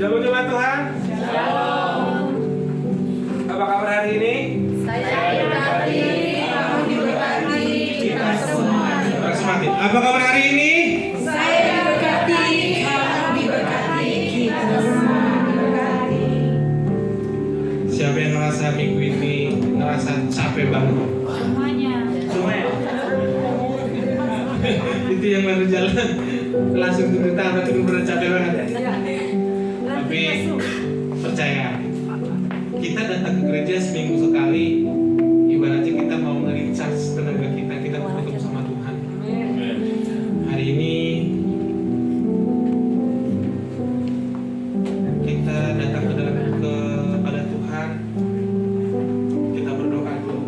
Shalom jemaat Tuhan. Shalom. Apa kabar hari ini? Saya diberkati, kamu diberkati, kita semua. Semakin. Apa kabar hari ini? Saya diberkati, kamu diberkati, kita semua diberkati. Siapa yang merasa minggu ini ngerasa capek banget? Semuanya. Semua ya? Itu yang baru jalan langsung turun tangan itu bener capek banget ya. Tapi percaya, kita datang ke gereja seminggu sekali, ibaratnya kita mau nge-recharge tenaga kita bertemu sama Tuhan. Hari ini kita datang kepada Tuhan, kita berdoa dulu.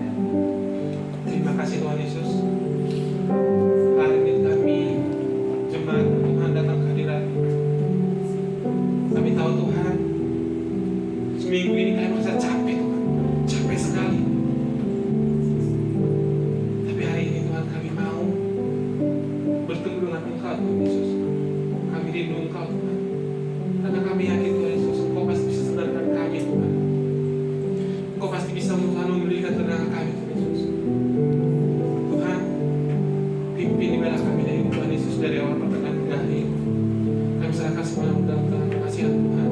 Terima kasih Tuhan Yesus. Hari ini kami jemaat Tuhan datang ke hadirat. Kami tahu Tuhan, seminggu ini kami merasa capek Tuhan, capek sekali. Tapi hari ini Tuhan kami mau bertemu dengan Engkau Tuhan Yesus. Kami rindu Engkau Tuhan, karena kami yakin Tuhan Yesus, Engkau pasti bisa sadarkan kami Tuhan. Engkau pasti bisa Tuhan memulihkan tenaga kami Tuhan Yesus. Tuhan, pimpin ibadah kami dari Tuhan Yesus dari awal pertengahan hingga akhir. Kami serahkan semua dalam tangan kasihan Tuhan.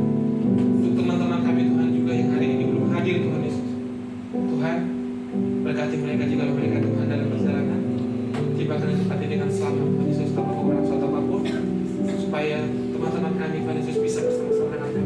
Untuk teman-teman kami Tuhan juga yang hari ini belum hadir Tuhan Yesus. Tuhan, berkati mereka jika mereka Tuhan dalam perjalanan. Tibakan di tempat ini dengan selamat Tuhan Yesus, tanpa kekurangan suatu apapun, supaya teman-teman kami Tuhan Yesus bisa bersama-sama dengan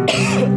Kuasa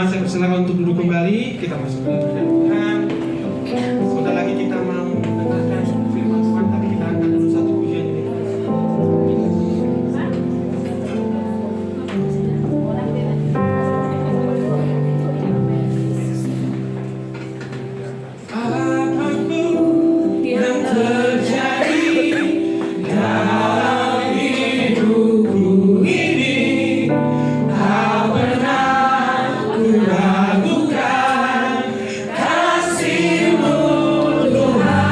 saya persilakan untuk duduk kembali. Kita masuk ke dalam Tuhan. Sebentar lagi kita mau mendengarkan firman Tuhan, tapi kita akan dulu satu pujian ini. Apapun yang terjadi dalam hidupku ini, tak pernah ku ragukan kasih-Mu Tuhan.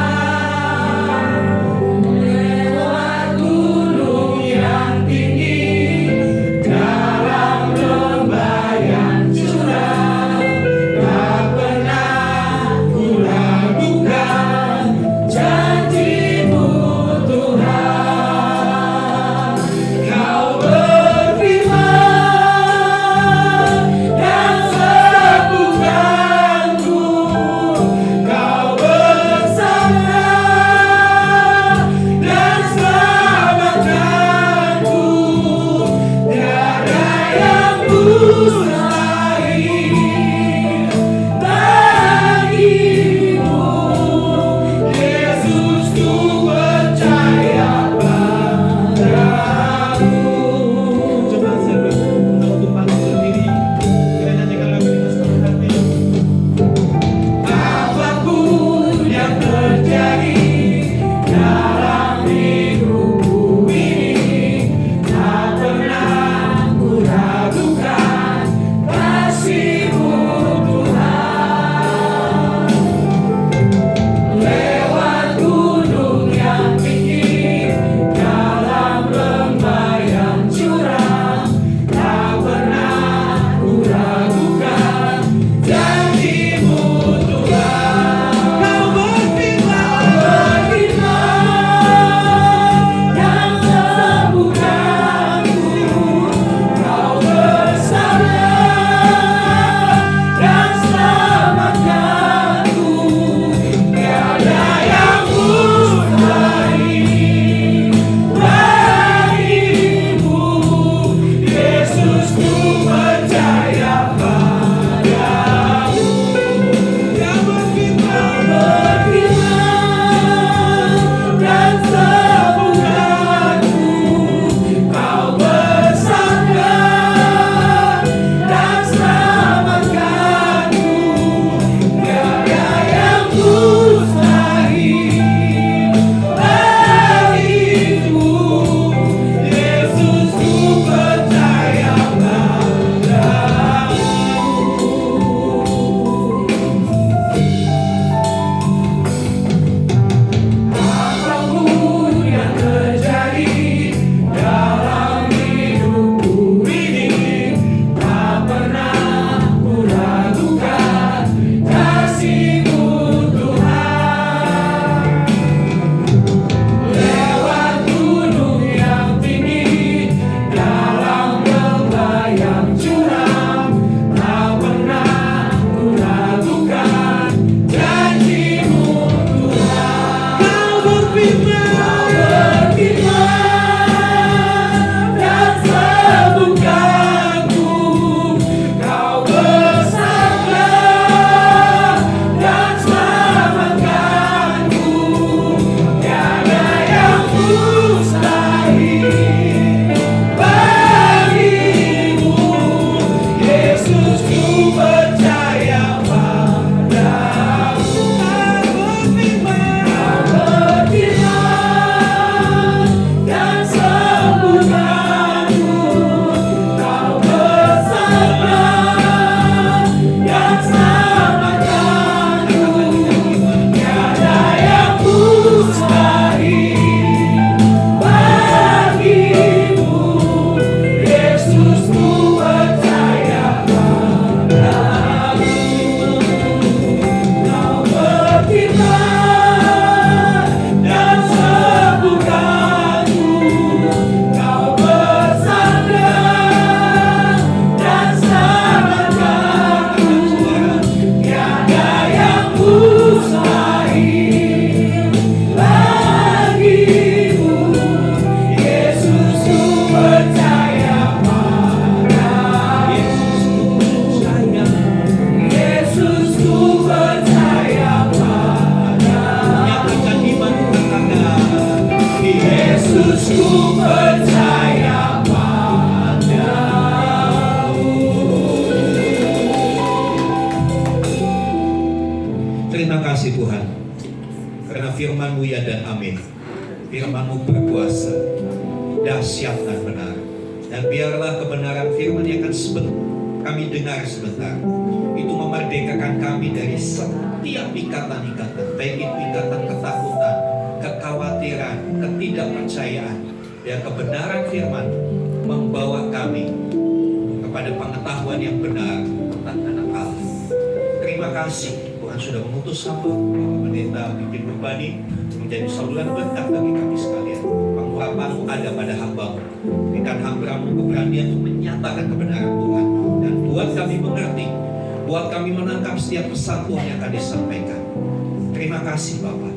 firman-Mu berkuasa, dahsyat dan benar. Dan biarlah kebenaran firman yang akan kami dengar sebentar itu memerdekakan kami dari setiap ikatan-ikatan, baik itu ikatan ketakutan, kekhawatiran, ketidakpercayaan. Biar kebenaran firman membawa kami kepada pengetahuan yang benar tentang anak Allah. Terima kasih Tuhan sudah mengutus hamba Bapak Pendeta Bikin Berbani menjadi saluran berkat bagi kami sekalian. Pengurapan-Mu ada pada hamba-Mu. Berikan hamba-Mu keberanian untuk menyatakan kebenaran Tuhan. Dan buat kami mengerti, buat kami menangkap setiap pesan Tuhan yang akan disampaikan. Terima kasih Bapak.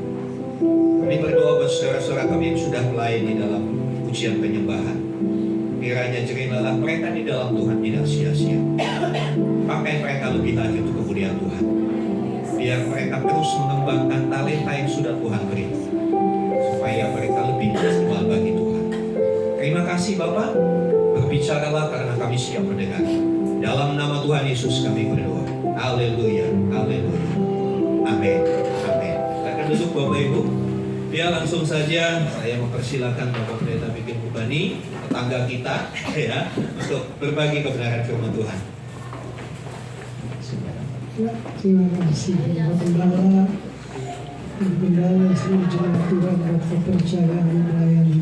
Kami berdoa buat saudara-saudara kami yang sudah melayani dalam ujian penyembahan. Kiranya jerilalah mereka di dalam Tuhan tidak sia-sia. Pakai mereka lebih lagi untuk kemuliaan Tuhan. Biar mereka terus mengembangkan talenta yang sudah Tuhan beri, supaya mereka lebih maksimal bagi Tuhan. Terima kasih Bapak. Berbicaralah karena kami siap mendengar. Dalam nama Tuhan Yesus kami berdoa. Haleluya, haleluya. Amin, amin. Kita akan duduk Bapak Ibu. Ya, langsung saja saya mempersilakan Bapak Pendeta Bikin Berbani, tetangga kita, ya, untuk berbagi kebenaran firman Tuhan. Ya, terima kasih Bapak Gembala, Gembala seluruh jemaat Tuhan dan kepercayaan yang melayani.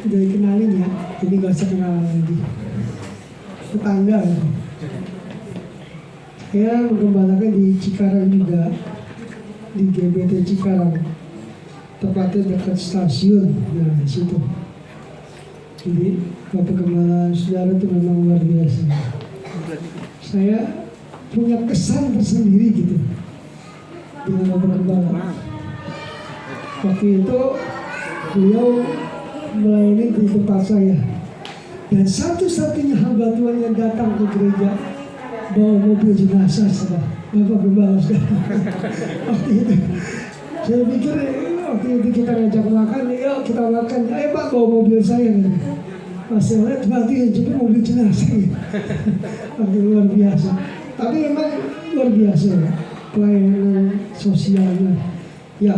Udah dikenalin ya, jadi gak usah kenalan lagi. Tetangga ya. Saya menggembalakan di Cikarang juga, di GBT Cikarang, tepatnya dekat stasiun, nah di situ. Jadi Bapak Gembala saudara itu memang luar biasa. Saya punya kesan tersendiri gitu dengan Bapak Gembala. Waktu itu beliau melayani di tempat saya, dan satu-satunya hamba Tuhan yang datang ke gereja bawa mobil jenazah sama Bapak Gembala. Waktu itu saya pikir waktu itu kita ngajak makan, yuk kita makan, ayo Pak bawa mobil saya kan. Masih lihat berarti yang jadi mobil jenazah gitu. Waktu luar biasa. Tapi memang luar biasa ya, pelayanan sosialnya. Ya,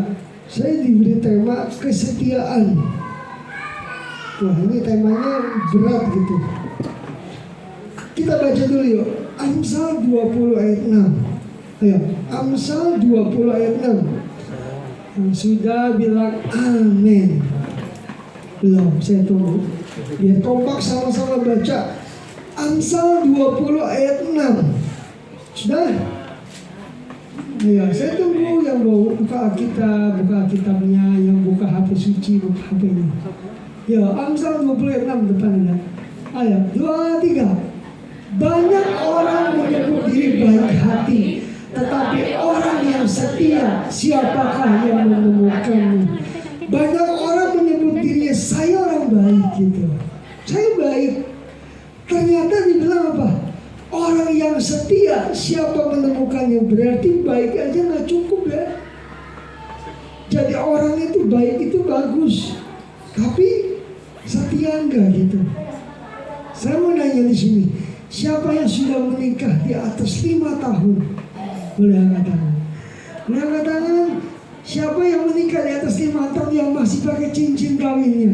saya diberi tema kesetiaan. Wah, ini temanya berat gitu. Kita baca dulu yuk, Amsal 20 ayat 6. Ayo, Amsal 20 ayat 6. Yang sudah bilang amin. Belum, saya tunggu. Biar kompak sama-sama baca. Amsal 20 ayat 6. Sudah? Ya, saya tunggu yang buka Alkitabnya, yang buka HP suci, buka HP-nya. Ya, Amsal 20 ayat 6 depannya. Ayo, 2, 3. Banyak orang menyebut diri baik hati, tetapi orang yang setia, siapakah yang menemukannya? Banyak orang menyebut dirinya, saya orang baik gitu. Saya baik. Ternyata dibilang apa? Orang yang setia, siapa menemukannya? Berarti baik aja nggak cukup ya. Jadi orang itu baik itu bagus, tapi setia enggak gitu. Saya mau nanya di sini, siapa yang sudah menikah di atas 5 tahun? Boleh angkat tangan. Boleh angkat tangan. Siapa yang menikah di atas 5 tahun yang masih pakai cincin kawinnya?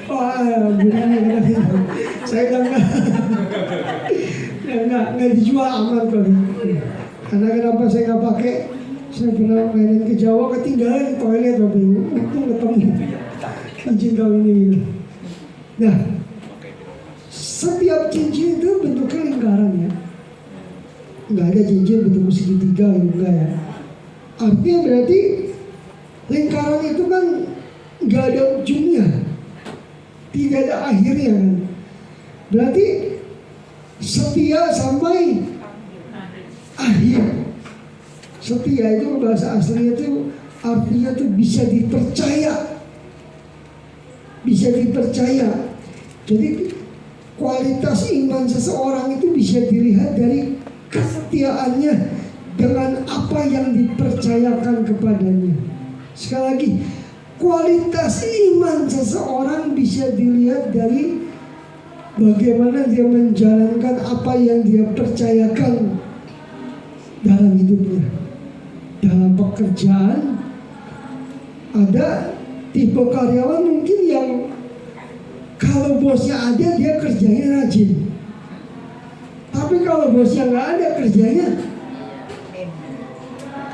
Wah, bunyinya gitu. Saya nggak dijual aman kok. Karena kenapa saya nggak pakai? Saya pernah mainin ke Jawa, ketinggalan di toilet Bapak Ibu. Itu ketemu cincin kawin ini. Nah, setiap cincin itu bentuknya lingkaran ya. Nggak ada cincin bentuk segitiga, enggak ya. Artinya berarti lingkaran itu kan nggak ada ujungnya, tidak ada akhirnya kan. Berarti setia sampai akhir. Setia itu bahasa aslinya itu artinya tuh bisa dipercaya, bisa dipercaya. Jadi kualitas iman seseorang itu bisa dilihat dari kesetiaannya dengan apa yang dipercayakan kepadanya. Sekali lagi, kualitas iman seseorang bisa dilihat dari bagaimana dia menjalankan apa yang dia percayakan dalam hidupnya, dalam pekerjaan, Ada tipe karyawan mungkin yang kalau bosnya ada dia kerjanya rajin, tapi kalau bosnya nggak ada kerjanya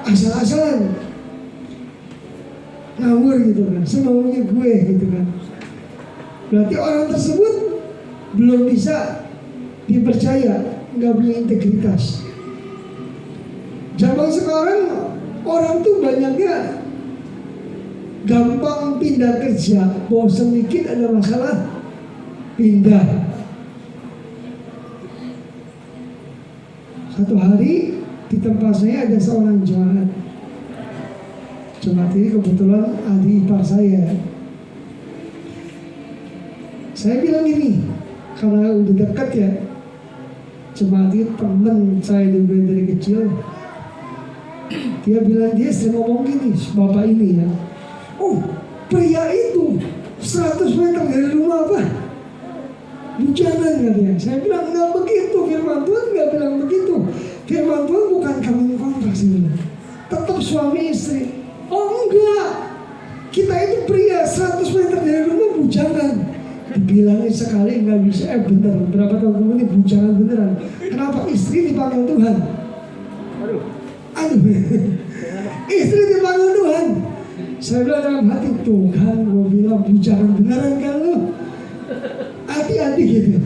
asal-asalan, ngawur gitu kan, semaunya gue gitu kan. Berarti orang tersebut belum bisa dipercaya, nggak punya integritas. Zaman sekarang orang tuh banyaknya gampang pindah kerja, bosan dikit ada masalah pindah. Satu hari di tempat saya ada seorang jemaat. Jemaat ini kebetulan adik ipar saya. Saya bilang gini, karena udah dekat ya, jemaat itu teman saya dari kecil. Dia bilang, dia sering ngomong gini, bapak ini ya, oh pria itu 100 meter dari rumah apa? Bujangan katanya. Saya bilang enggak begitu, firman Tuhan enggak bilang begitu. Firman Tuhan bukan kawin kontrak sih, tetap suami istri. Oh enggak, kita itu pria 100 meter dari rumah bujangan. Dibilangin sekali nggak bisa, bener. Berapa tahun kemudian bujangan beneran. Kenapa? Istri dipanggil Tuhan. Aduh, istri dipanggil Tuhan. Saya bilang dalam hati, Tuhan, gue bilang bujangan beneran kan lu? Hati-hati gitu.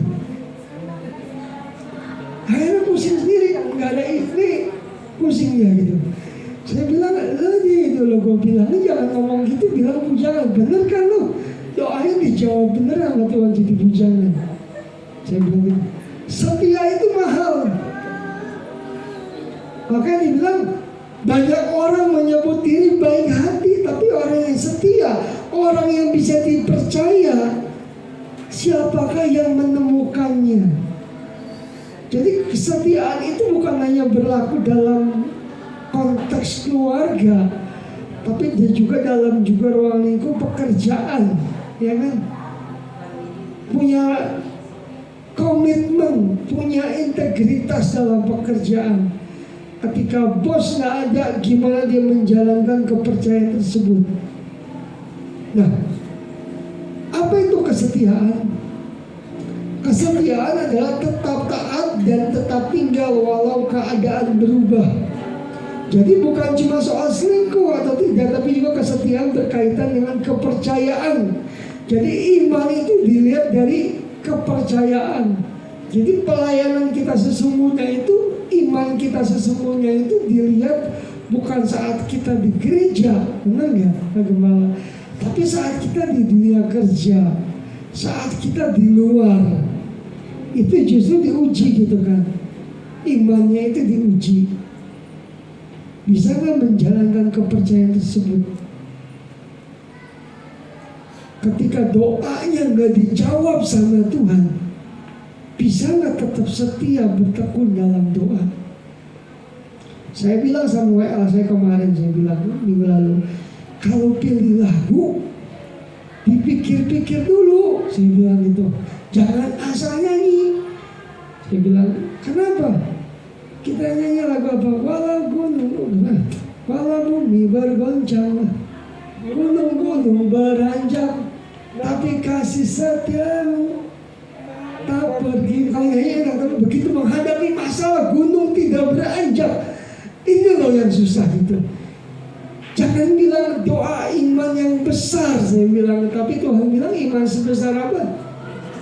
Akhirnya pusing sendiri, nggak ada istri, pusing ya gitu. Saya bilang lagi gitu loh, gue bilang jangan ngomong gitu, bilang bujangan bener kan lu? Doanya dijawab beneran sama Tuhan jadi bujangan. Saya bilang gitu. Setia itu mahal. Makanya dibilang banyak orang menyebut diri baik hati, tapi orang yang setia, orang yang bisa dipercaya, siapakah yang menemukannya? Jadi kesetiaan itu bukan hanya berlaku dalam konteks keluarga, tapi dia juga dalam ruang lingkup pekerjaan, ya kan? Punya komitmen, punya integritas dalam pekerjaan. Ketika bos nggak ada, gimana dia menjalankan kepercayaan tersebut? Nah, apa itu kesetiaan? Kesetiaan adalah tetap taat dan tetap tinggal walau keadaan berubah. Jadi bukan cuma soal selingkuh atau tidak, tapi juga kesetiaan berkaitan dengan kepercayaan. Jadi iman itu dilihat dari kepercayaan. Jadi pelayanan kita sesungguhnya itu, iman kita sesungguhnya itu dilihat bukan saat kita di gereja, benar nggak Pak Gembala? Tapi saat kita di dunia kerja, saat kita di luar, itu justru diuji gitu kan. Imannya itu diuji. Bisa nggak menjalankan kepercayaan tersebut? Ketika doanya nggak dijawab sama Tuhan, bisa nggak tetap setia bertekun dalam doa? Saya bilang sama WA saya kemarin, saya bilang minggu lalu, kalau pilih lagu, dipikir-pikir dulu. Saya bilang gitu, jangan asal nyanyi. Saya bilang, kenapa? Kita nyanyi lagu apa? Walau gunung, walau bumi bergoncang, gunung-gunung beranjak, tapi kasih setiamu tak pergi. Kalau nyanyi enak, tapi begitu menghadapi masalah, gunung tidak beranjak. Ini loh yang susah gitu. Jangan bilang doa iman yang besar, saya bilang. Tapi Tuhan bilang iman sebesar apa?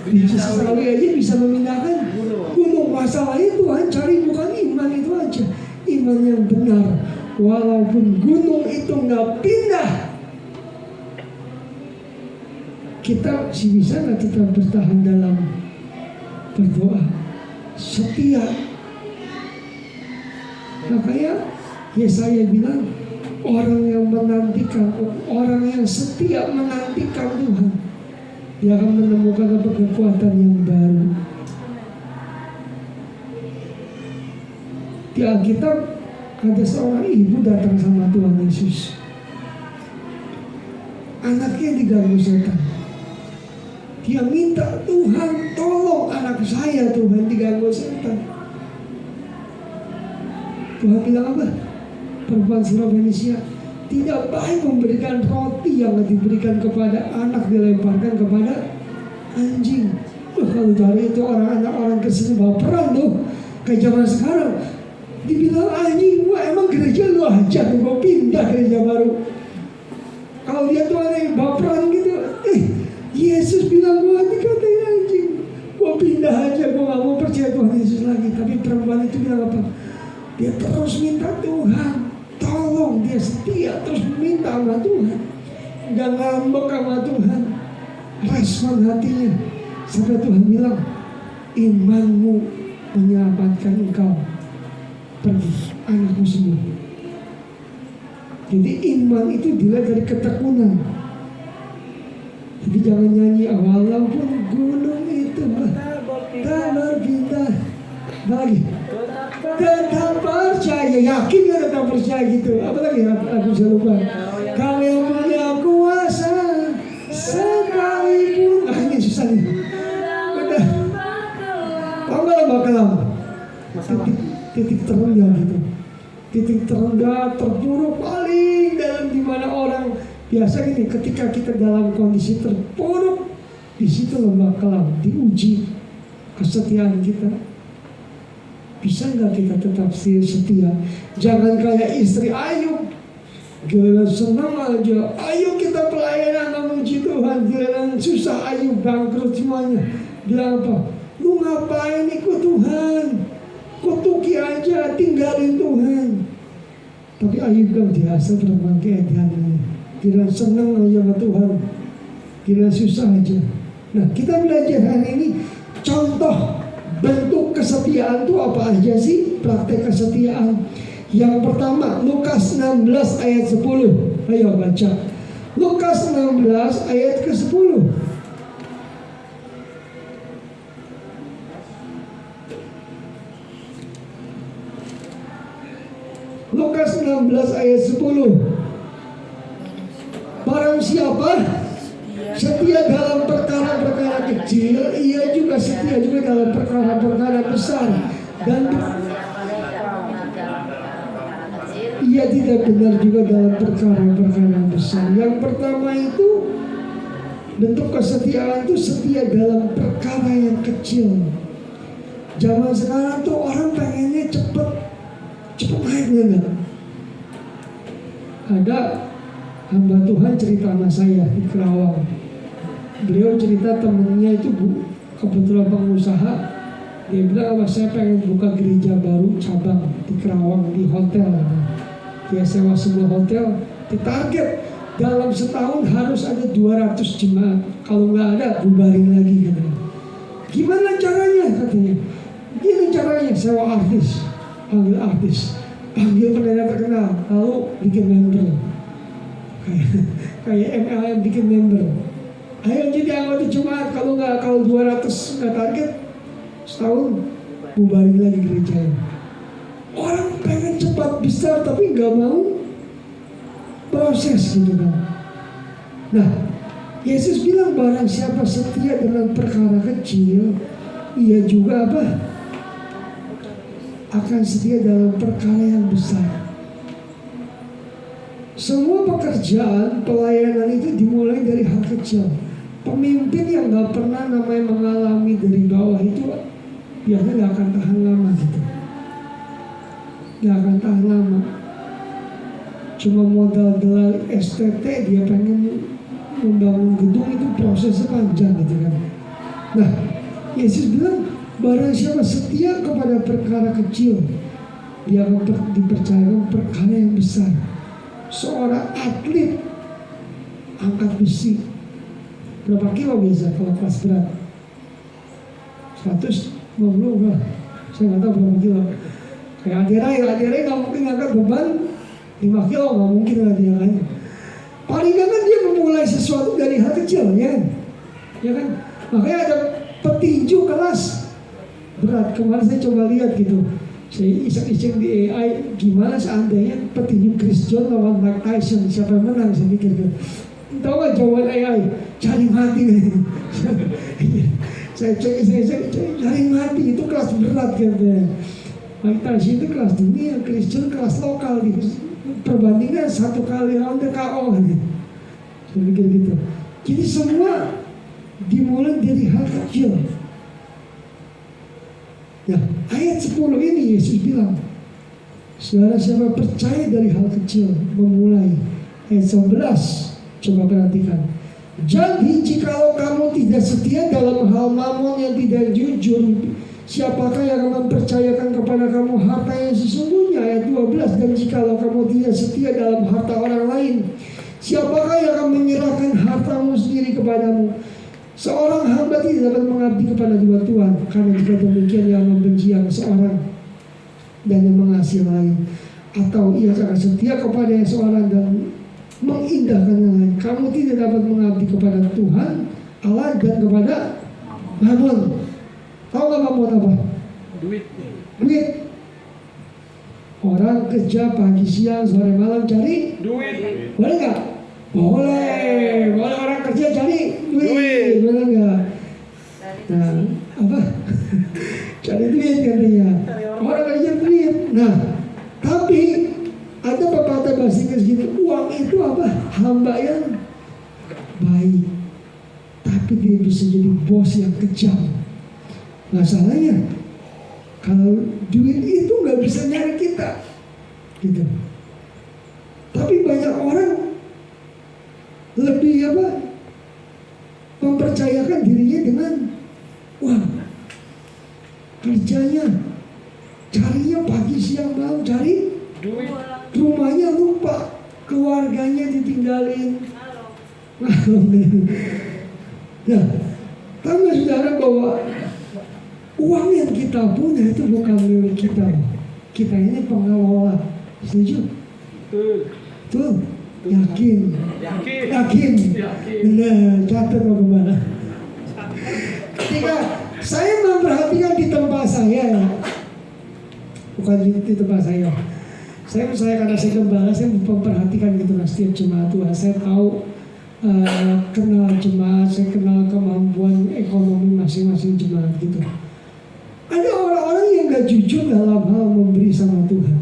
Biji sawi aja bisa memindahkan gunung. Masalahnya Tuhan cari bukan iman itu aja, iman yang benar. Walaupun gunung itu nggak pindah, kita masih bisa nggak tetap bertahan dalam berdoa, setia. Makanya Yesaya bilang, orang yang menantikan, orang yang setia menantikan Tuhan, dia akan menemukan kekuatan yang baru. Di Alkitab ada seorang ibu datang sama Tuhan Yesus. Anaknya diganggu setan. Dia minta, Tuhan tolong anak saya, Tuhan diganggu setan. Tuhan bilang apa? Perempuan Surabaya, Tidak baik memberikan roti yang diberikan kepada anak dilemparkan kepada anjing. Kalau dari itu orang Kristen baperan tuh, kayak zaman sekarang. Dibilang anjing, wah emang gereja lu aja, gue pindah gereja baru. Kalau dia tuh ada yang baperan gitu, Yesus bilang gue dikatain anjing, gue pindah aja, gue gak mau percaya Tuhan Yesus lagi. Tapi perempuan itu bilang apa? Dia terus minta Tuhan, tolong, dia setia terus minta sama Tuhan, gak ngambek sama Tuhan. Respon hatinya sampai Tuhan bilang, imanmu menyelamatkan engkau, pergi, anakmu sembuh. Jadi iman itu dilihat dari ketekunan. Jadi jangan nyanyi walaupun gunung itu tak berpindah lagi, tetap percaya, yakin gak tetap percaya gitu. Apa lagi aku bisa lupa. Kau yang punya kuasa sekalipun, ini susah nih. Udah, tahu gak lembah kelam? Titik terendah gitu. Titik terendah, terpuruk paling dalam, di mana orang biasa gini, ketika kita dalam kondisi terpuruk, di situ lembah kelam, diuji kesetiaan kita. Bisa nggak kita tetap setia? Jangan kayak istri Ayub, gila senang aja, ayo kita pelayanan memuji Tuhan. Gila susah, Ayub bangkrut semuanya. Bilang apa? Lu ngapain ikut Tuhan? Kutuki aja, tinggalin Tuhan. Tapi Ayub kan biasa perempuan keedian ini. Gila senang aja sama Tuhan, gila susah aja. Nah, kita belajar hari ini contoh bentuk kesetiaan itu apa aja sih? Praktek kesetiaan. Yang pertama, Lukas 16 ayat 10. Ayo baca. Lukas 16 ayat ke-10. Lukas 16 ayat 10. Barang siapa setia dalam perkara-perkara kecil, ia juga setia juga dalam perkara-perkara besar. Dan ia tidak benar juga dalam perkara-perkara besar. Yang pertama itu, bentuk kesetiaan itu setia dalam perkara yang kecil. Zaman sekarang tuh orang pengennya cepet naik, enggak? Ada hamba Tuhan cerita sama saya di Kerawang. Beliau cerita temennya itu kebetulan pengusaha. Dia bilang, saya pengen buka gereja baru cabang di Kerawang, di hotel. Dia sewa sebuah hotel, ditarget dalam setahun harus ada 200 jemaat. Kalau nggak ada, bubarin lagi katanya. Gimana caranya katanya? Gini caranya, sewa artis, panggil pendeta terkenal, lalu bikin member. Kayak MLM bikin member. Ayo jadi anggota jemaat, kalau 200 nggak target, setahun bubarin lagi gereja. Orang pengen cepat besar tapi nggak mau proses gitu kan. Nah, Yesus bilang barang siapa setia dalam perkara kecil, ia juga apa? Akan setia dalam perkara yang besar. Semua pekerjaan pelayanan itu dimulai dari hal kecil. Pemimpin yang gak pernah namanya mengalami dari bawah itu biasanya gak akan tahan lama gitu. Gak akan tahan lama. Cuma modal gelar STT, dia pengen membangun gedung, itu prosesnya panjang gitu kan. Nah, Yesus bilang barang siapa setia kepada perkara kecil, dia akan dipercayakan perkara yang besar. Seorang atlet angkat besi berapa kilo biasa kalau kelas berat? 150 lah, saya nggak tahu berapa kilo. Kayak Adirai nggak mungkin angkat beban 5 kilo, nggak mungkin lah dia kan. Paling kan dia memulai sesuatu dari hal kecil ya kan. Makanya ada petinju kelas berat. Kemarin saya coba lihat gitu, saya iseng-iseng di AI, gimana seandainya petinju Chris John lawan Mike Tyson, siapa yang menang? Saya pikir kan, tahu gak jawaban AI? Cari mati. Saya cari mati, itu kelas berat kan. Mike Tyson itu kelas dunia, Chris John kelas lokal di perbandingan 1 kali ronde KO gitu. Saya pikir gitu. Jadi semua dimulai dari hal kecil. Ya, ayat 10 ini Yesus bilang, saudara siapa percaya dari hal kecil memulai. Ayat 11, coba perhatikan. Jadi jikalau kamu tidak setia dalam hal mamon yang tidak jujur, siapakah yang akan mempercayakan kepada kamu harta yang sesungguhnya? Ayat 12, dan jikalau kamu tidak setia dalam harta orang lain, siapakah yang akan menyerahkan hartamu sendiri kepadamu? Seorang hamba tidak dapat mengabdi kepada dua tuan, karena jika demikian ia membenci yang seorang dan yang mengasihi yang lain, atau ia akan setia kepada yang seorang dan mengindahkan yang lain. Kamu tidak dapat mengabdi kepada Tuhan Allah dan kepada Mammon. Tahu nggak Mammon apa? Duit. Orang kerja pagi siang sore malam cari Duit. boleh nggak? Boleh orang kerja cari duit. Boleh nggak? Nah, apa? Cari duit katanya. Orang kerja duit. Nah, tapi ada pepatah bahasa Inggris gini, uang itu apa? Hamba yang baik, tapi dia bisa jadi bos yang kejam. Masalahnya, kalau duit itu nggak bisa nyari kita, gitu. Tapi banyak orang lebih mempercayakan dirinya dengan uang. Kerjanya, carinya pagi siang malam cari Duit. rumahnya lupa, keluarganya ditinggalin. Nah, tahu nggak saudara bahwa uang yang kita punya itu bukan milik kita. Kita ini pengelola. Setuju? Tuh, yakin. Benar, catat bagaimana. Ketika saya memperhatikan di tempat saya, bukan di tempat saya karena saya gembala, saya memperhatikan gitu lah setiap jemaat Tuhan. Saya tahu kenal jemaat, saya kenal kemampuan ekonomi masing-masing jemaat gitu. Ada orang-orang yang gak jujur dalam hal memberi sama Tuhan.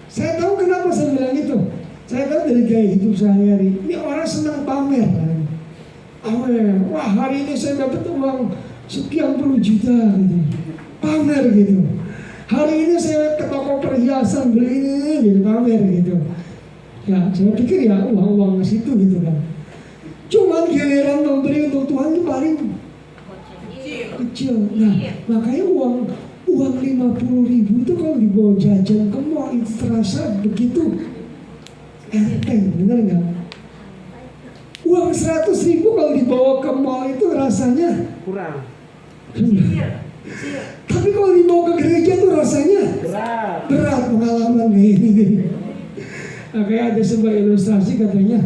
Saya tahu kenapa saya bilang itu. Saya tahu dari gaya hidup sehari-hari. Ini orang senang pamer kan. Wah hari ini saya dapat uang sekian puluh juta gitu. Pamer gitu. Hari ini saya ke toko perhiasan beli ini gitu, pamer gitu. Ya saya pikir ya uang-uang ke situ gitu kan. Cuman giliran memberi untuk Tuhan itu paling kecil. Nah makanya uang 50.000 itu kalau dibawa jajan ke mall itu terasa begitu enteng, bener nggak? Uang 100.000 kalau dibawa ke mall itu rasanya Kurang. Tapi kalau dibawa ke gereja tuh rasanya berat pengalaman kayak ini. Nah, kayak ada sebuah ilustrasi katanya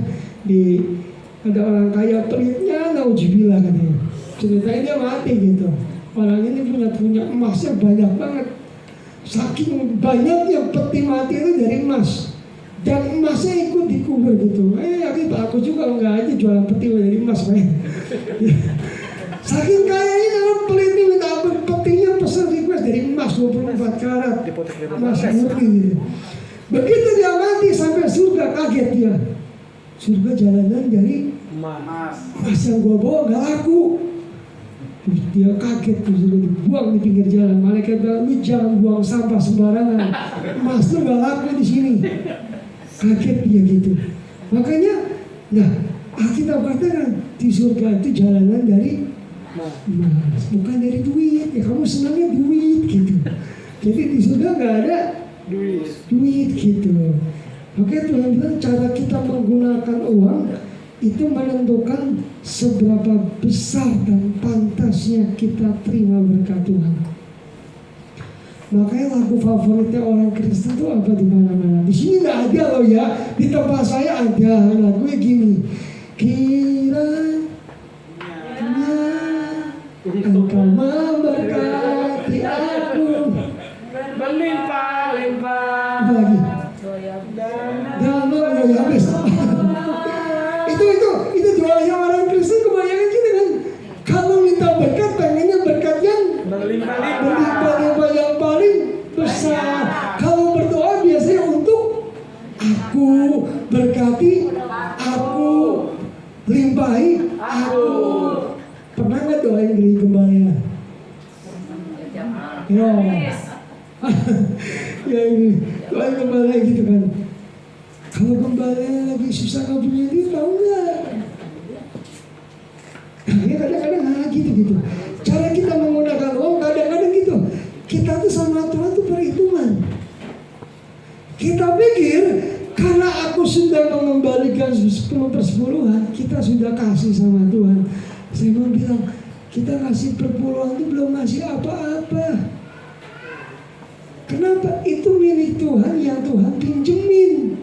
ada orang kaya pelitnya, nauzubillah katanya. Ceritanya dia mati gitu. Orang ini punya emasnya banyak banget. Saking banyaknya peti mati itu dari emas. Dan emasnya ikut dikubur gitu. Aku juga enggak aja jualan peti dari emas kayak. Saking kayanya dalam pelit ini minta petinya pesan request dari emas 24 karat. Emas murni gitu. Begitu dia mati sampai surga kaget dia. Surga jalanan dari emas yang gua bawa gak laku. Dia kaget tuh sudah dibuang di pinggir jalan. Malaikat bilang, lu jangan buang sampah sembarangan. Emas lu gak laku di sini. Kaget dia gitu. Makanya, nah Alkitab katakan di surga itu jalanan dari emas, bukan dari duit. Ya kamu senangnya duit gitu. Jadi di surga gak ada duit gitu. Makanya Tuhan bilang cara kita menggunakan uang itu menentukan seberapa besar dan pantasnya kita terima berkat Tuhan. Makanya lagu favoritnya orang Kristen itu apa di mana-mana. Di sini nggak ada loh ya. Di tempat saya ada lagunya gini. Kiranya Engkau memberkati aku. Berlimpah-limpah. Apa lagi? Dalam ya habis. Itu doanya orang Kristen kebanyakan gitu kan. Kalau minta berkat, pengennya berkat yang berlimpah yang paling besar. Kalau berdoa biasanya untuk Ya. Ya ini, kalau gembala gitu kan. Kalau gembala lagi susah nggak punya duit, tahu nggak? Ya kadang-kadang gitu. Cara kita menggunakan uang kadang-kadang gitu. Kita tuh sama Tuhan tuh perhitungan. Kita pikir karena aku sudah mengembalikan 10/10, kita sudah kasih sama Tuhan. Saya mau bilang, kita kasih perpuluhan itu belum ngasih apa-apa. Kenapa? Itu milik Tuhan yang Tuhan pinjemin.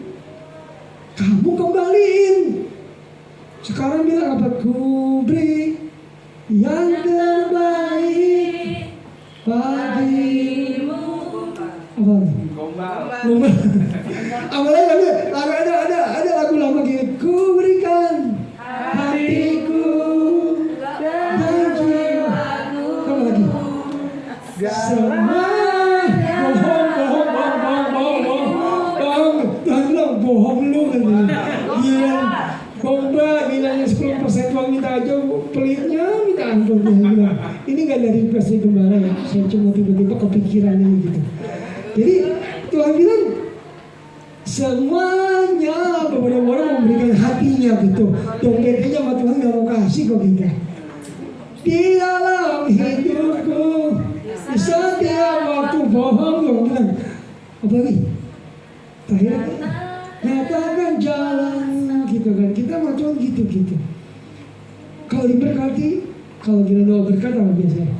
Kamu kembaliin. Sekarang bilang apa? Ku beri yang terbaik bagimu. Apa? Gombal. Apalagi ada lagu lama gini. Ku berikan hatiku dan jiwaku. Apa lagi? Semua bohong lu kan. Gila. Gombal bilangnya 10% uang minta aja, pelitnya minta ampun. Ini gak dari versi gembala ya. Saya cuma tiba-tiba kepikiran ini gitu. Jadi Tuhan bilang semuanya beberapa orang memberikan hatinya gitu. Dompetnya sama Tuhan gak mau kasih kok gitu. Di dalam hidupku di setiap waktu bohong Tuhan bilang. Apa lagi? Terakhir nyatakan jalan gitu kan. Kita sama Tuhan gitu. Kalau diberkati, kalau kita doa berkat apa biasanya?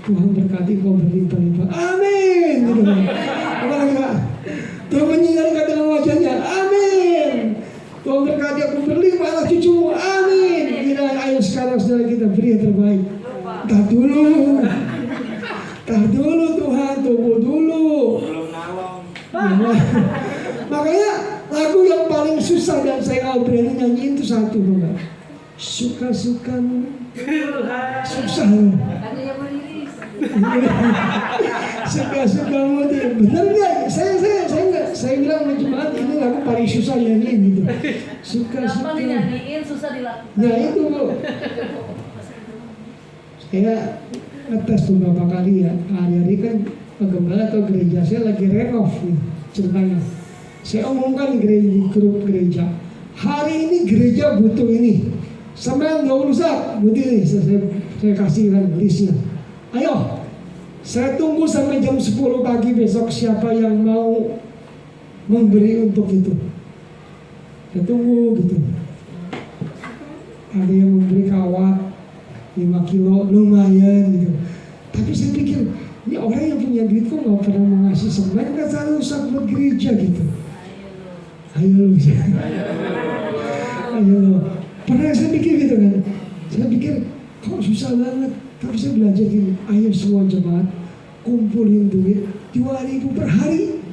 Tuhan berkati kau berlimpah-limpah. Amin. Gitu kan. Apa lagi Pak? Tuhan menyinarkan dengan wajahnya. Amin. Tuhan berkati aku berlimpah anak cucumu. Amin. Kita ayo sekarang saudara kita beri yang terbaik. Tar dulu Tuhan, tunggu dulu. Makanya lagu yang paling susah dan saya nggak berani nyanyiin itu satu enggak. Suka-sukamu. Susah loh. Suka-sukamu deh. Bener nggak? Saya bilang sama jemaat ini lagu paling susah nyanyiin gitu. Suka-sukamu. Nyanyiin susah dilakukan. Nah itu Bu. Saya ngetes beberapa kali ya. Hari-hari kan penggembala atau gereja saya lagi renov nih ceritanya. Saya omongkan di grup gereja. Hari ini gereja butuh ini. Sampai nggak usah butuh ini. Saya kasih kan listnya. Ayo, saya tunggu sampai jam 10 pagi besok siapa yang mau memberi untuk itu. Saya tunggu gitu. Ada yang memberi kawat 5 kilo lumayan gitu. Tapi saya pikir ini orang yang punya duit kok nggak pernah mengasih semen, kan selalu usah buat gereja gitu. Ayo. Pernah saya pikir gitu kan. Saya pikir kok susah banget. Tapi saya belajar gini. Ayo semua jemaat kumpulin duit 2.000 per hari.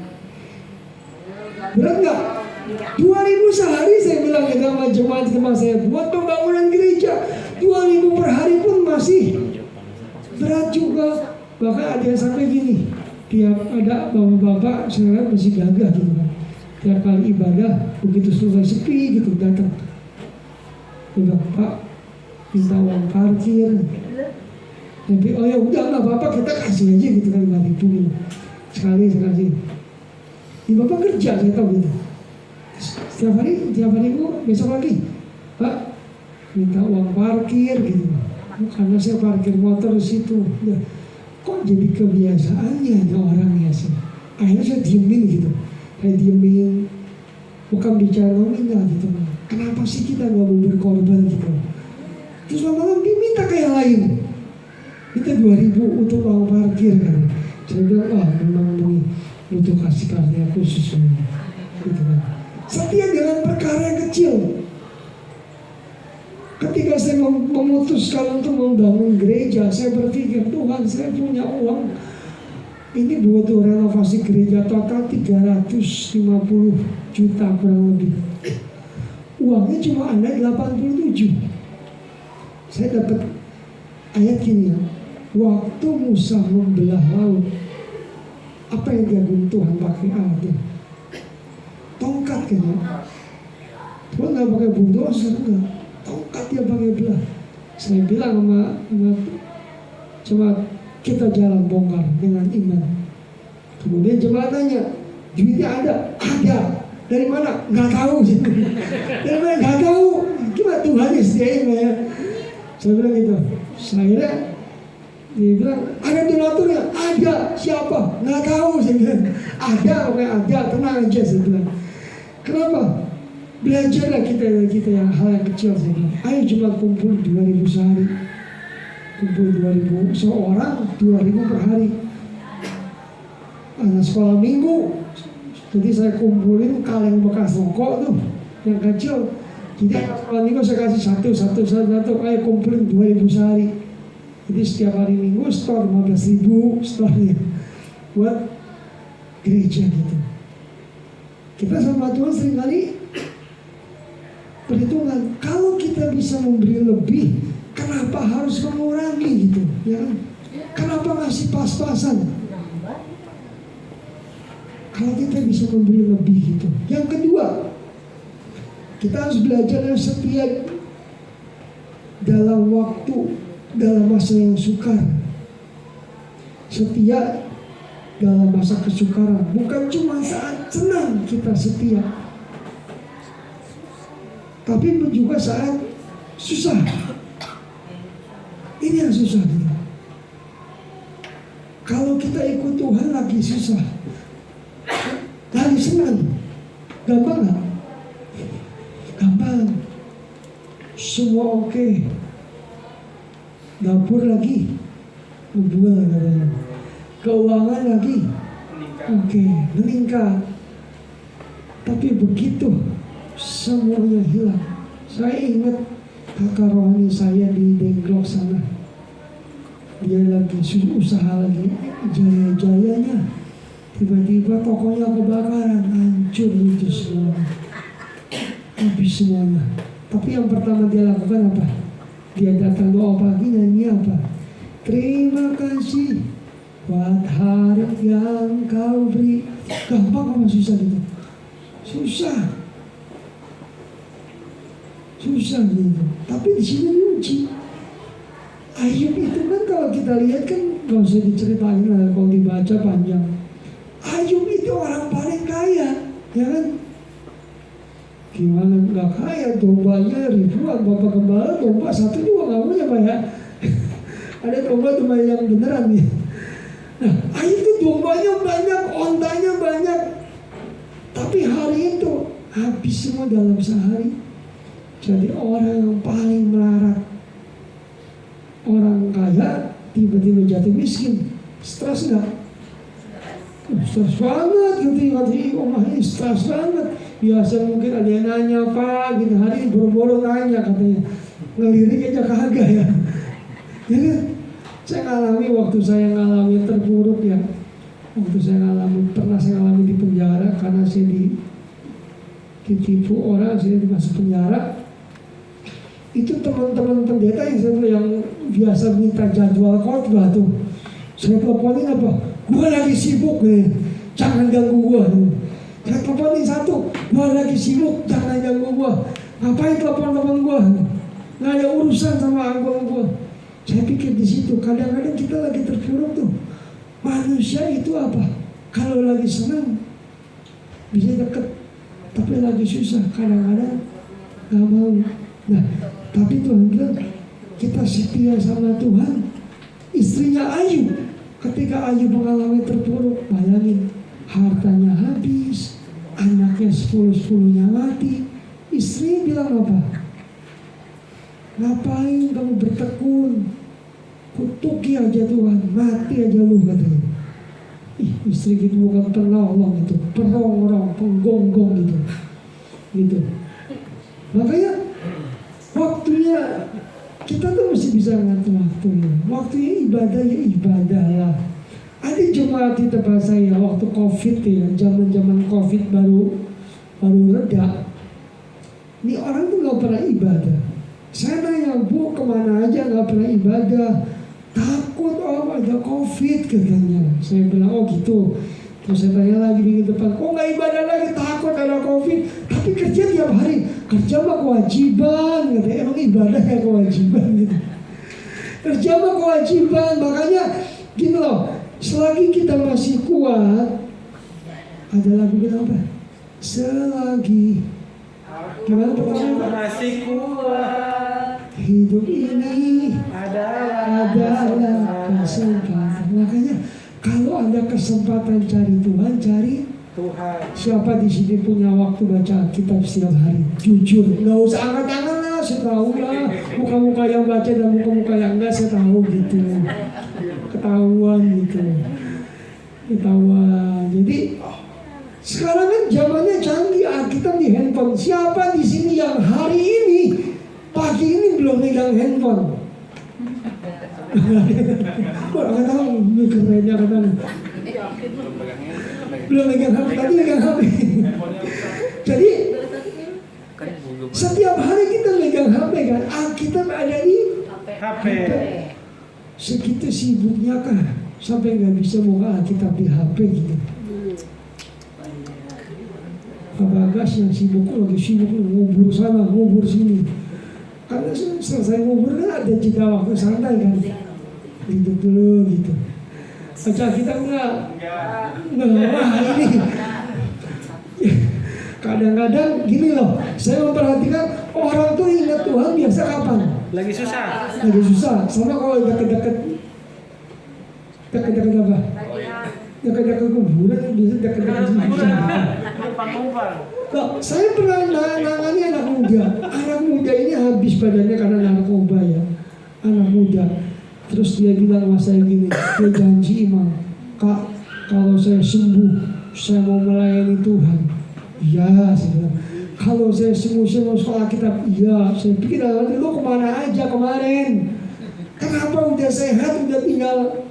Berat nggak? 2.000 sehari saya bilang ya sama jemaat tempat saya buat pembangunan gereja. 2.000 per hari pun masih berat juga. Bahkan ada yang sampai gini. Tiap ada bapak-bapak sekarang masih gagah gitu kan. Tiap kali ibadah begitu selesai sepi gitu datang. Udah Pak minta uang parkir. Tapi oh ya udah nggak apa-apa kita kasih aja gitu kan 5.000 sekali. Ini bapak kerja saya tahu gitu. Tiap hari Bu besok lagi Pak minta uang parkir gitu. Karena saya parkir motor di situ. Ya, kok jadi kebiasaannya ada orangnya sih. Akhirnya saya diemin gitu. Saya diemin, bukan bicara nominal gitu. Kenapa sih kita nggak mau berkorban gitu? Terus lama-lama minta kayak lain. Minta 2.000 untuk uang parkir kan. Saya bilang, wah memang ini butuh kasih karunia khusus gitu kan. Setia dengan perkara yang kecil. Ketika saya memutuskan untuk membangun gereja, saya berpikir Tuhan saya punya uang. Ini butuh renovasi gereja total 350 juta kurang lebih. Uangnya cuma ada 87. Saya dapat ayat gini ya. Waktu Musa membelah laut, apa yang diagung Tuhan pakai alatnya? Tongkat kan ya. Tuhan nggak pakai bulldozer enggak. Tongkat dia pakai belah. Saya bilang sama kita jalan bongkar dengan iman. Kemudian jemaat nanya, duitnya ada? Ada. Dari mana? Nggak tahu. Dari mana? Nggak tahu. Gimana Tuhan yang sediain ya? Saya bilang gitu. Saya dia bilang, ada donaturnya? Ada. Siapa? Nggak tahu. Saya bilang, ada. Pokoknya ada. Tenang aja. Saya bilang. Kenapa? Belajarlah kita yang hal yang kecil. Saya bilang, ayo cuma kumpul 2.000 sehari. Kumpul 2.000 seorang, 2.000 per hari. Anak sekolah minggu. Jadi saya kumpulin kaleng bekas rokok tuh yang kecil. Jadi anak sekolah minggu saya kasih satu. Ayo kumpulin 2.000 sehari. Jadi setiap hari minggu store 15.000 store-nya buat gereja gitu. Kita sama Tuhan seringkali perhitungan, kalau kita bisa memberi lebih, kenapa harus mengurangi gitu? Ya kan? Kenapa ngasih pas-pasan? Kalau kita bisa memberi lebih gitu. Yang kedua, kita harus belajar yang setia dalam waktu, dalam masa yang sukar. Setia dalam masa kesukaran. Bukan cuma saat senang kita setia, tapi juga saat susah. Ini yang susah gitu. Kalau kita ikut Tuhan lagi susah, lagi senang, gampang gak? Gampang. Semua oke. Dapur lagi ngebual katanya. Keuangan lagi oke, meningkat. Tapi begitu semuanya hilang. Saya ingat kakak rohani saya di Dengklok sana. Dia lagi usaha lagi jaya-jayanya. Tiba-tiba tokonya kebakaran, hancur itu semua. Habis semuanya. Tapi yang pertama dia lakukan apa? Dia datang doa pagi, nyanyi apa? Terima kasih buat hari yang kau beri. Gampang apa susah gitu? Susah gitu. Tapi di sini diuji. Ayub itu kan kalau kita lihat kan gak usah diceritain lah, kalau dibaca panjang. Ayub itu orang paling kaya, ya kan? Gimana nggak kaya? Dombanya ribuan, bapak gembala domba satu juga nggak punya Pak ya. Ada domba yang beneran nih. Nah, Ayub itu dombanya banyak, ontanya banyak. Tapi hari itu habis semua dalam sehari. Jadi orang yang paling melarat. Orang kaya tiba-tiba jatuh miskin. Stres nggak? Stres banget gitu. Omah ini stres banget. Biasa mungkin ada yang nanya, Pak, gitu, hari ini boro-boro nanya katanya. Ngelirik aja kagak ya. Jadi saya ngalami waktu saya ngalami terpuruk ya. Waktu saya pernah saya ngalami di penjara karena saya ditipu orang, saya masuk penjara. Itu teman-teman pendeta yang biasa minta jadwal khotbah tuh. Saya teleponin apa? Gua lagi sibuk nih, jangan ganggu gua. Saya teleponin satu, gua lagi sibuk, jangan ganggu gua. Ngapain telepon gua? Nggak ada urusan sama gua. Saya pikir di situ, kadang-kadang kita lagi terpuruk tuh. Manusia itu apa? Kalau lagi senang bisa deket, tapi lagi susah kadang-kadang nggak mau. Nah, tapi Tuhan bilang kita setia sama Tuhan. Istrinya Ayub, ketika Ayub mengalami terpuruk, bayangin hartanya habis, anaknya 10-10-nya mati. Istri bilang apa? Ngapain kamu bertekun? Kutuki aja Tuhan, mati aja lu katanya. Istri gitu bukan penolong itu, perongrong, penggonggong gitu. Makanya waktunya kita tuh mesti bisa ngatur waktunya. Waktunya ibadah ya ibadah lah. Ada jemaat di tempat saya waktu COVID ya, zaman COVID baru reda. Ini orang tuh nggak pernah ibadah. Saya nanya, Bu, kemana aja nggak pernah ibadah? Takut ada COVID katanya. Saya bilang, oh gitu. Terus saya tanya lagi minggu depan, kok nggak ibadah lagi? Takut ada COVID. Tapi kerja tiap hari. Kerja mah kewajiban, katanya. Emang ibadah kayak kewajiban gitu. Kerja mah kewajiban, makanya Gini loh, selagi kita masih kuat, ada lagu bilang apa? Selagi gimana pertama? Masih kuat Hidup ini adalah kesempatan. Makanya kalau ada kesempatan cari Tuhan, cari Tuhan. siapa di sini punya waktu baca kitab setiap hari? Jujur, nggak usah angkat-angkat lah, saya tahu lah. Muka-muka yang baca dan muka-muka yang enggak saya tahu gitu. Ketahuan gitu. Ketahuan. Jadi sekarang kan zamannya canggih, Alkitab di handphone. Siapa di sini yang hari ini pagi ini belum megang handphone? Wah, nggak tahu, ini kerennya kata. Belum megang HP, tadi megang HP. Jadi setiap hari kita megang HP kan, Alkitab ada di HP. Segitu sibuknya kah sampai nggak bisa buka Alkitab di HP gitu. Pak Bagas yang sibuk lagi sibuk ngubur sana, ngubur sini. Karena selesai ngubur kan ada jeda waktu santai kan. Duduk dulu gitu. Baca kita enggak ini. Kadang-kadang gini loh, saya memperhatikan orang tuh ingat Tuhan biasa kapan? Lagi susah. Lagi susah. Sama kalau deket-deket apa? Deket-deket kuburan, biasa deket-deket Loh, saya pernah nangani anak muda. Anak muda ini habis badannya karena narkoba ya. Anak muda. Terus dia bilang sama saya gini, dia janji imam, Kak, kalau saya sembuh, saya mau melayani Tuhan. Iya, saya bilang. Kalau saya sembuh, saya mau sekolah kitab. Iya, saya pikir dalam hati, lo kemana aja kemarin? Kenapa udah sehat, udah tinggal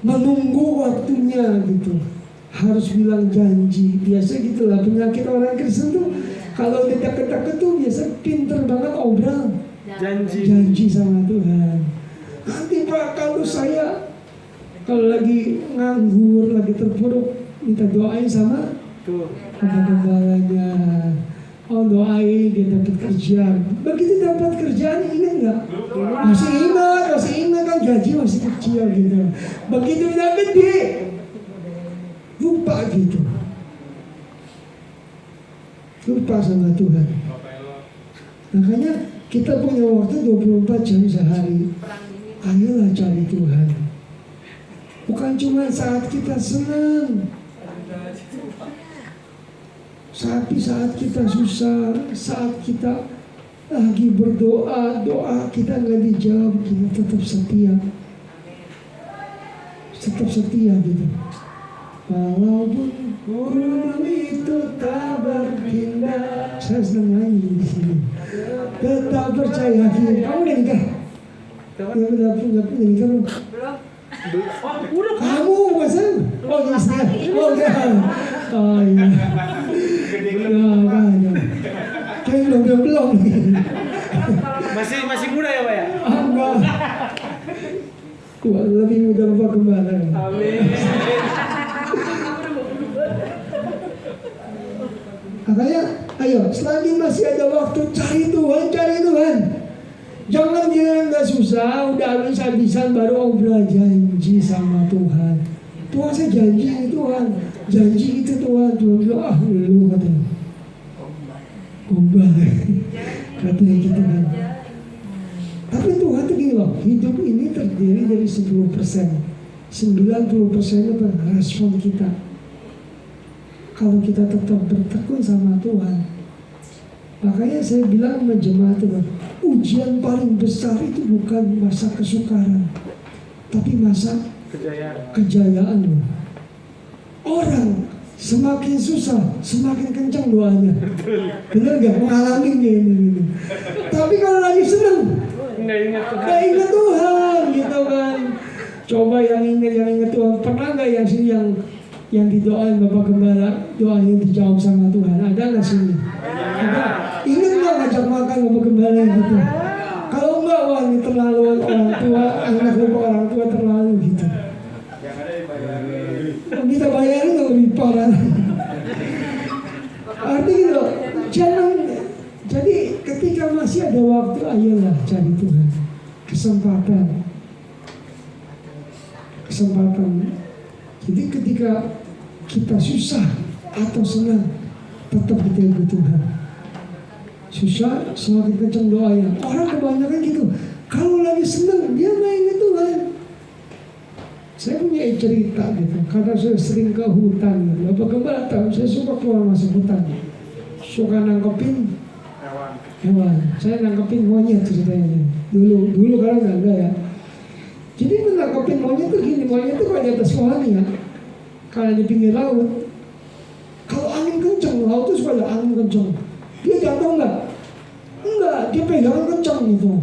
menunggu waktunya gitu. Harus bilang janji. Biasa gitulah penyakit orang Kristen tuh. Kalau udah deket-deket tuh biasa pinter banget obrol. Janji sama Tuhan. Nanti Pak kalau lagi nganggur, lagi terpuruk, minta doain sama gembalanya. Oh doain dia dapat kerja. Begitu dapat kerjaan ingat nggak? Masih ingat kan gaji masih kecil gitu. Begitu udah gede, lupa gitu. Lupa sama Tuhan. Makanya kita punya waktu 24 jam sehari. Ayolah cari Tuhan. Bukan cuma saat kita senang, tapi saat kita susah, saat kita lagi berdoa, doa kita nggak dijawab, kita tetap setia. Tetap setia gitu. Walaupun gunung itu tak berpindah. Saya sedang nyanyi di sini. Tetap percaya diri. Kamu udah nikah? Yang udah punya nikah belum? Udah. Kamu bukan saya? Oh istri. Oh enggak. Oh iya. Enggak. Kayak belum. Masih muda ya, Pak ya? Enggak. Tua lebih muda Bapak Gembala. Amin. Makanya, ayo, selagi masih ada waktu cari Tuhan. Jangan dia nggak susah, udah habis-habisan baru obrol janji sama Tuhan. Tuhan saya janji ini Tuhan, janji itu Tuhan. Tuhan bilang lu katanya. Gombal, katanya gitu kan. Tapi Tuhan tuh gini loh, hidup ini terdiri dari 10%. 90% itu respon kita. Kalau kita tetap bertekun sama Tuhan. Makanya saya bilang sama jemaat itu, ujian paling besar itu bukan masa kesukaran, tapi masa kejayaan. Orang semakin susah, semakin kencang doanya. Bener gak? Mengalami ini. Tapi kalau lagi seneng, Nggak ingat Tuhan gitu kan. Coba yang ingat Tuhan. Pernah nggak yang didoain Bapak Gembala, doanya dijawab sama Tuhan? Ada nggak sini? Ada. Ingat nggak ngajak makan Bapak Gembala gitu? Kalau enggak, wah ini terlalu orang tua, anak lupa orang tua terlalu gitu. Kita bayarin nggak lebih parah. Artinya loh, jangan. Jadi ketika masih ada waktu, ayolah cari Tuhan. Kesempatan kesempatan. Jadi ketika kita susah atau senang, tetap kita ikut Tuhan. Susah, semakin kencang doanya. Orang kebanyakan gitu. Kalau lagi senang, dia main Tuhan. Saya punya cerita gitu, karena saya sering ke hutan. Bapak Gembala tahu, saya suka keluar masuk hutan. Suka nangkepin hewan. Saya nangkepin monyet ceritanya. Dulu karena nggak ada ya. Jadi menangkepin monyet itu gini, monyet itu kalau di atas pohon ya, kalau di pinggir laut, kalau angin kencang, laut itu suka ada angin kencang. Dia jatuh nggak? Enggak, dia pegangan kencang gitu.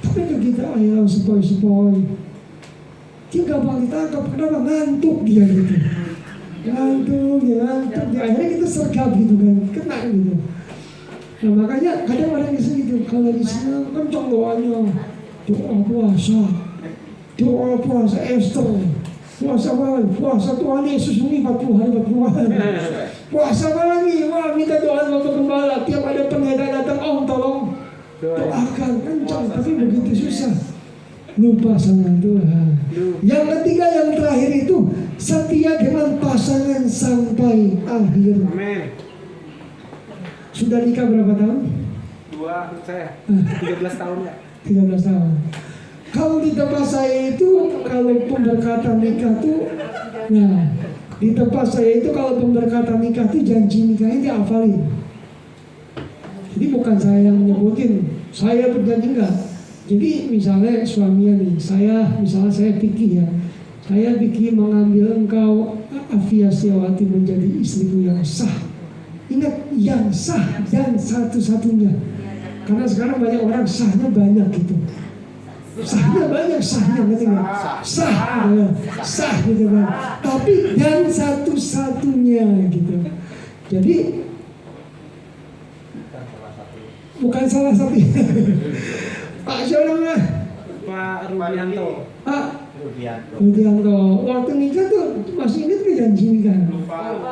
Tapi begitu ayo sepoi-sepoi. Dia gampang ditangkap, kenapa? Ngantuk dia gitu. Ngantuk. Akhirnya kita sergap gitu kan, kena gitu. Nah makanya kadang orang bisa gitu, kalau lagi senang kencang doanya. Doa puasa Esther. Puasa Tuhan Yesus ini 40 hari 40 hari. Puasa apa lagi? Wah minta doa Bapak Gembala. Tiap ada pendeta datang, Om tolong doakan kencang, tapi begitu susah. Lupa sama Tuhan. Yang ketiga, yang terakhir itu setia dengan pasangan sampai akhir. Amin. Sudah nikah berapa tahun? 13 tahun ya. 13 tahun. Kalau di tempat saya itu, kalau pemberkatan nikah tuh, nah di tempat saya itu kalau pemberkatan nikah tuh janji nikahnya dihafalin. Jadi bukan saya yang menyebutin, saya berjanji enggak. Jadi misalnya suaminya nih, saya pikir ya, saya pikir mengambil engkau Afia Setiawati menjadi istriku yang sah. Ingat, yang sah dan satu-satunya. Karena sekarang banyak orang sahnya banyak gitu. Sahnya banyak, sahnya ngerti nggak? Sah gitu kan. Tapi dan satu-satunya gitu. Jadi bukan salah satunya. Pak siapa namanya? Pak Rudianto. Pak Rudianto. Waktu nikah tuh masih ingat ke janji nikah? Lupa.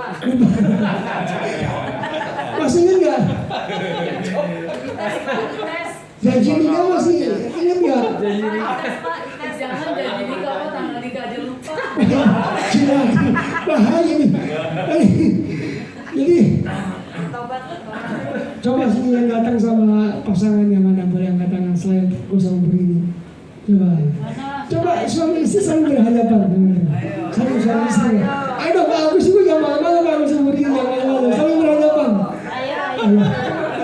Masih ingat nggak? Janji nikah masih ingat nggak? Jangan janji nikah apa tanggal nikah aja lupa. Bahaya nih. Jadi coba sini yang datang sama pasangan yang mana, boleh angkat tangan selain gue sama berdiri. Coba suami istri saling berhadapan. Saling suami istri. Ayo dong Pak Agus juga jangan malu-malu Pak Agus sama berdiri yang malu-malu. Saling berhadapan.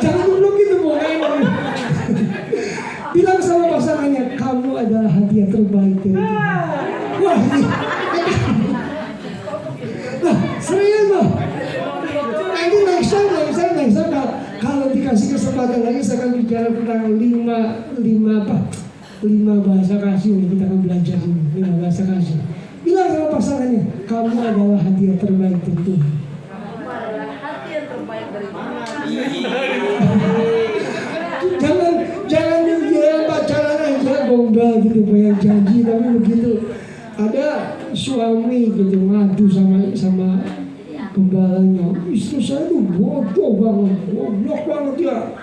Jangan duduk gitu Bu. Bilang sama pasangannya, kamu adalah hadiah terbaik dari Tuhan. Wah ini. Nah serius loh. Ini next time kalau dikasih kesempatan lagi saya akan bicara tentang lima bahasa kasih. Kita akan belajar ini 5 bahasa kasih. Bilang sama pasangannya, kamu adalah hadiah terbaik dari Tuhan. Kamu adalah hati yang terbaik dari Tuhan. Jangan dia pacaran aja gombal gitu, banyak janji tapi begitu ada suami gitu ngadu sama gembalanya, istri saya tuh bodoh banget, goblok banget ya.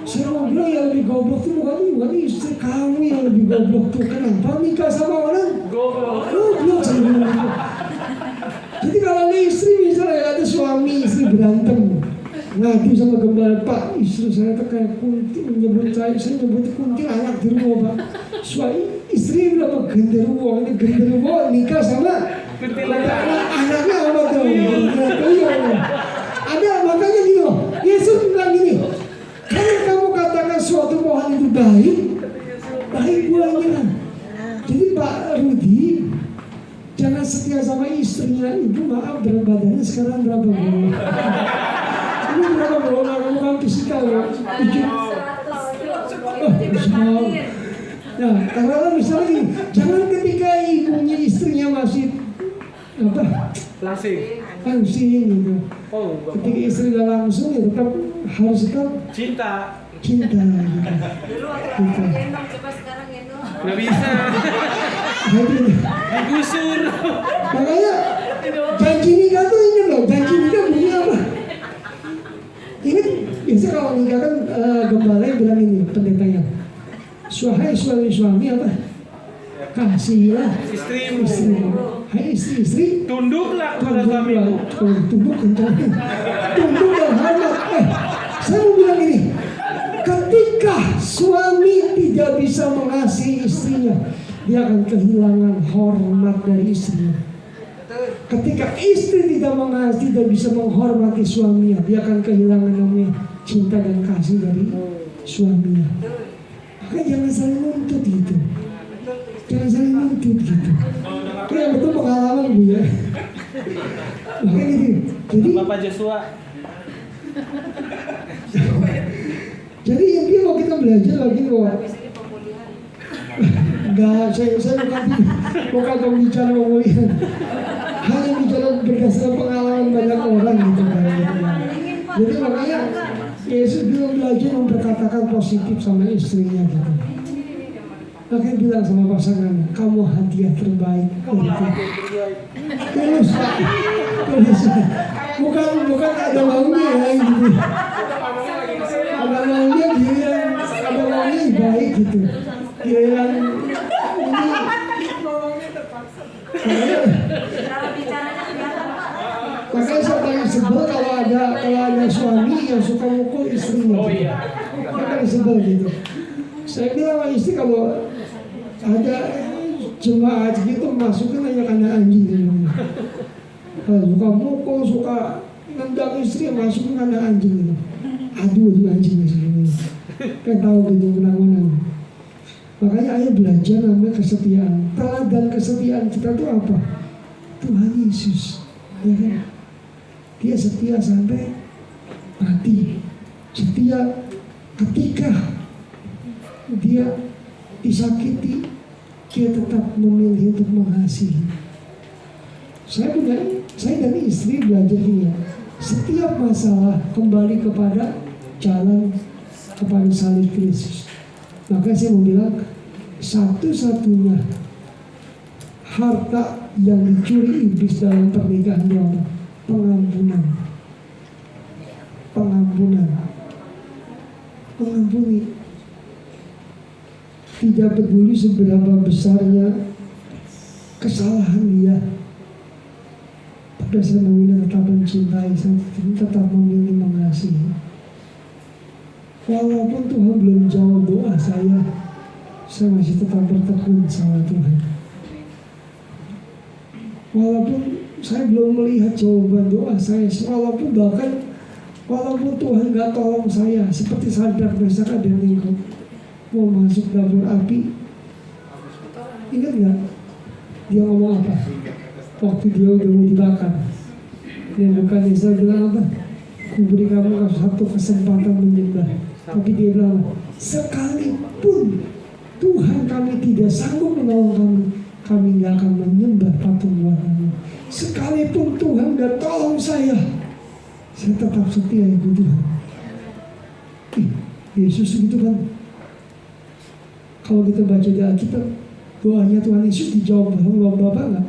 Saya mau bilang yang lebih goblok tuh bukan istri kamu yang lebih goblok tuh. Kenapa nikah sama orang goblok sama orang. Jadi kalau ada istri misalnya ada suami istri berantem ngadu sama gembala, Pak istri saya tuh kayak kunti, saya nyebut kunti anak di rumah Pak. Suami istri bilang apa genderuwo nikah sama anaknya apa tuh? Ada makanya gitu. Yesus bilang gini, kalau kamu katakan suatu pohon itu baik buahnya. Jadi Pak Rudi jangan setia sama istrinya. Ibu maaf berat badannya sekarang berapa bro? Ini berapa bro? Kamu kan fisikal ya? Nah, kalau misalnya gini, jangan ketika ibunya istrinya masih langsing gitu. Ketika istri udah langsung ya harus tetap Cinta gitu. Dulu waktu gendong, coba sekarang gendong. nggak bisa digusur. Makanya janji nikah tuh ini loh, janji nikah bunyi apa? Ini biasa kalau nikah kan gembala yang bilang ini pendetanya, suami apa? kasihilah Istrimu. istrimu. Hai istri-istri, Tunduklah kepada suamimu. tunduk kencang, tunduk dan hormat. Saya mau bilang ini, ketika suami tidak bisa mengasihi istrinya, dia akan kehilangan hormat dari istrinya. Ketika istri tidak bisa menghormati suaminya, dia akan kehilangan namanya cinta dan kasih dari suaminya. Maka jangan saling nuntut gitu. Jangan saling nuntut gitu. Itu yang betul pengalaman Bu ya. Makanya gini. Jadi Bapak Joshua. Jadi intinya kalau kita belajar lagi bahwa enggak, saya bukan bicara pemulihan. Hanya bicara berdasarkan pengalaman banyak orang gitu kan. Jadi makanya Yesus belum belajar memperkatakan positif sama istrinya gitu. Makanya bilang sama pasangannya, kamu hadiah terbaik dari Tuhan. Terus Pak, terus bukan ada maunya ya gitu. Ada maunya giliran, ada maunya baik gitu. Giliran ini makanya saya paling sebel kalau ada suami yang suka mukul istrinya. Oh iya. Saya paling sebel gitu. Saya bilang sama istri kalau ada jemaat gitu masukin aja karena anjing gitu. Kalau suka mukul, suka nendang istri masukin karena anjing gitu. Aduh di anjing gitu. Kan tahu gitu menang-menang. Makanya ayo belajar namanya kesetiaan. Teladan kesetiaan kita itu apa? Tuhan Yesus, ya kan? Dia setia sampai mati. Setia ketika dia disakiti, dia tetap memilih untuk mengasihi. Saya dan istri belajar ini ya. Setiap masalah kembali kepada jalan kepada salib Kristus. Maka saya mau bilang satu-satunya harta yang dicuri iblis dalam pernikahan itu apa? Pengampunan. Mengampuni. Tidak peduli seberapa besarnya kesalahan dia, tapi saya memilih tetap mencintai, saya tetap memilih mengasihi. Walaupun Tuhan belum jawab doa saya masih tetap bertekun sama Tuhan. Walaupun saya belum melihat jawaban doa saya, walaupun Tuhan gak tolong saya, seperti Sadrak Mesak Abednego mau masuk dapur api, ingat gak dia ngomong apa? Waktu dia udah mau dibakar, dia bukan Isa bilang apa? Kuberi kamu satu kesempatan menyembah. Tapi dia bilang, sekalipun Tuhan kami tidak sanggup menolong kami nggak akan menyembah patung buatanmu. Sekalipun Tuhan nggak tolong saya tetap setia ibu Tuhan. Yesus gitu kan. Kalau kita baca di Alkitab, doanya Tuhan Yesus dijawab sama Bapa nggak?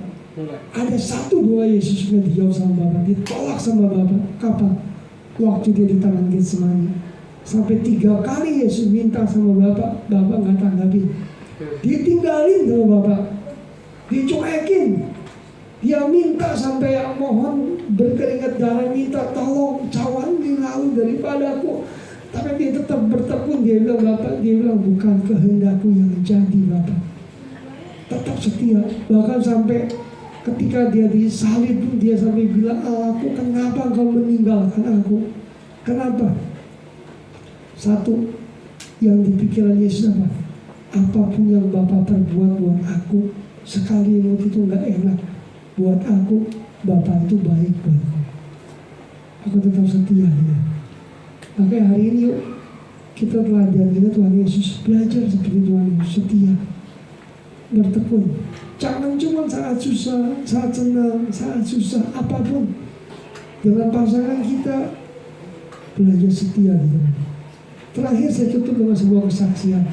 Ada satu doa Yesus nggak dijawab sama Bapa, ditolak sama Bapa. Kapan? Waktu dia di taman Getsemani. Sampai 3 kali Yesus minta sama Bapak nggak tanggapi. Dia tinggalin sama Bapak, dicuekin. Dia minta sampai mohon berkeringat darah, minta tolong cawan dilalu daripadaku. Tapi dia tetap bertekun. Dia bilang bukan kehendakku yang jadi Bapak. Tetap setia. Bahkan sampai ketika dia disalib pun dia sampai bilang, Allahku kenapa engkau meninggalkan aku? Kenapa? Satu yang dipikiran Yesus apa? Apapun yang Bapak perbuat buat aku, sekali itu nggak enak buat aku, Bapak itu baik buatku. Aku tetap setia ya. Makanya hari ini yuk kita teladan kita Tuhan Yesus, belajar seperti Tuhan Yesus, setia, bertekun. Jangan cuma saat susah, saat senang, saat susah, apapun. Dengan pasangan kita belajar setia gitu. Terakhir saya tutup dengan sebuah kesaksian.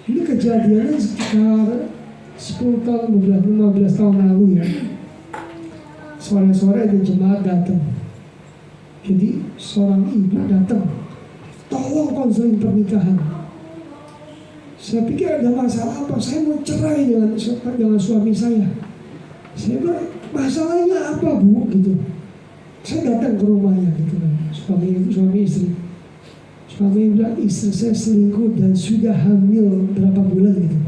Ini kejadiannya sekitar 10 tahun, 15 tahun lalu ya. Sore-sore ada jemaat datang. Jadi seorang ibu datang, tolong konseling pernikahan. Saya pikir ada masalah apa? Saya mau cerai dengan suami saya. Saya bilang, masalahnya apa Bu? Gitu. Saya datang ke rumahnya gitu kan, suami istri. Suami bilang istri saya selingkuh dan sudah hamil berapa bulan gitu.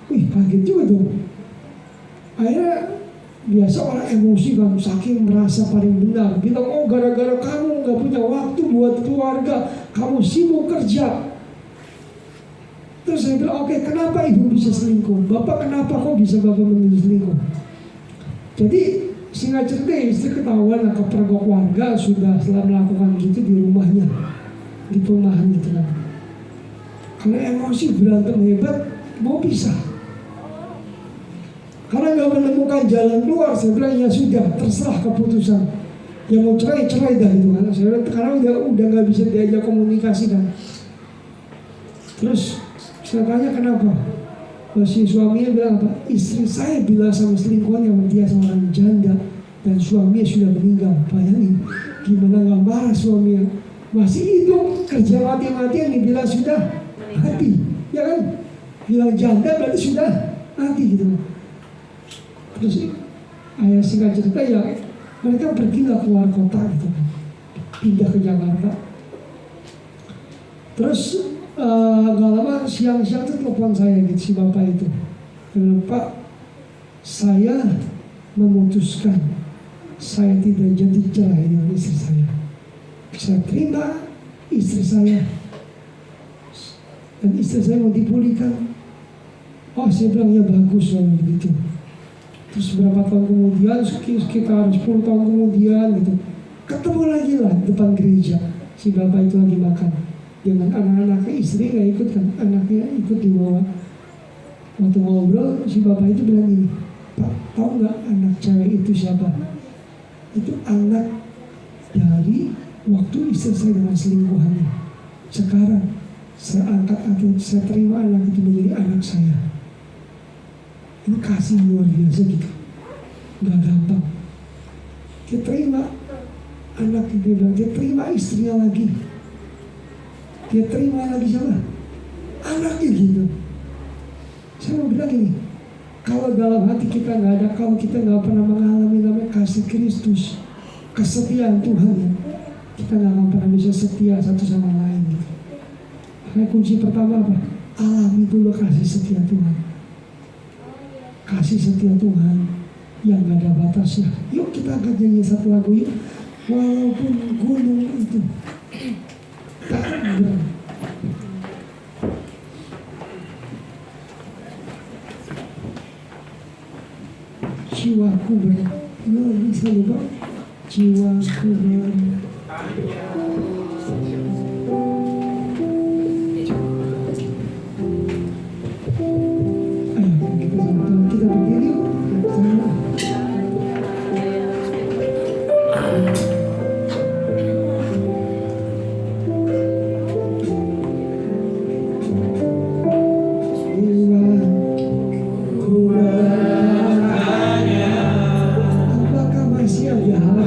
Wih, kaget juga dong. Akhirnya biasa orang emosi kan, saking merasa paling benar, bilang oh gara-gara kamu nggak punya waktu buat keluarga, kamu sibuk kerja. Terus saya bilang oke, kenapa ibu bisa selingkuh? Bapak kenapa kok bisa bapak memilih selingkuh? Jadi singkat cerita istri ketahuan kepergok warga sudah setelah melakukan gitu di rumahnya, di perumahan gitu kan. Karena emosi berantem hebat, mau pisah. Karena nggak menemukan jalan keluar, saya bilang ya sudah, terserah keputusan. Yang mau cerai dah gitu kan. Saya bilang karena udah nggak bisa diajak komunikasi kan. Terus saya tanya kenapa? Si suaminya bilang apa? Istri saya bilang sama selingkuhannya sama dia seorang janda dan suaminya sudah meninggal. Bayangin gimana nggak marah suaminya, masih hidup kerja mati-matian dibilang sudah mati, ya kan? Bilang janda berarti sudah mati gitu. Terus ayah singkat cerita ya mereka pergilah keluar kota gitu, pindah ke Jakarta. Terus gak lama siang-siang tuh telepon saya gitu si bapak itu. Bilang, Pak, saya memutuskan saya tidak jadi cerai dengan istri saya. Saya terima istri saya dan istri saya mau dipulihkan. Oh, saya bilang ya bagus kalau begitu. Terus beberapa tahun kemudian, sekitar 10 tahun kemudian gitu, ketemu lagi lah depan gereja. Si bapak itu lagi makan dengan anak-anaknya, istri nggak ikut kan, anaknya ikut di bawah. Waktu ngobrol si bapak itu bilang gini, Pak, tahu nggak anak cewek itu siapa? Itu anak dari waktu istri saya dengan selingkuhannya. Sekarang saya angkat atau saya terima anak itu menjadi anak saya. Ini kasih luar biasa gitu, nggak gampang. Dia terima anak dia bilang, dia terima istrinya lagi. Dia terima lagi siapa? Anaknya gitu. Saya mau bilang ini, kalau dalam hati kita nggak ada, kalau kita nggak pernah mengalami namanya kasih Kristus, kesetiaan Tuhan, ya, kita nggak akan pernah bisa setia satu sama lain. Gitu. Makanya kunci pertama apa? Alami dulu kasih setia Tuhan. Kasih setia Tuhan yang nggak ada batasnya. Yuk kita angkat nyanyi satu lagu yuk. Walaupun gunung itu tak berat. Jiwaku berat. Nggak bisa lupa. Jiwaku berat. Ayo kita sama-sama kita berdiri. Sama. Apakah masih ada harapan?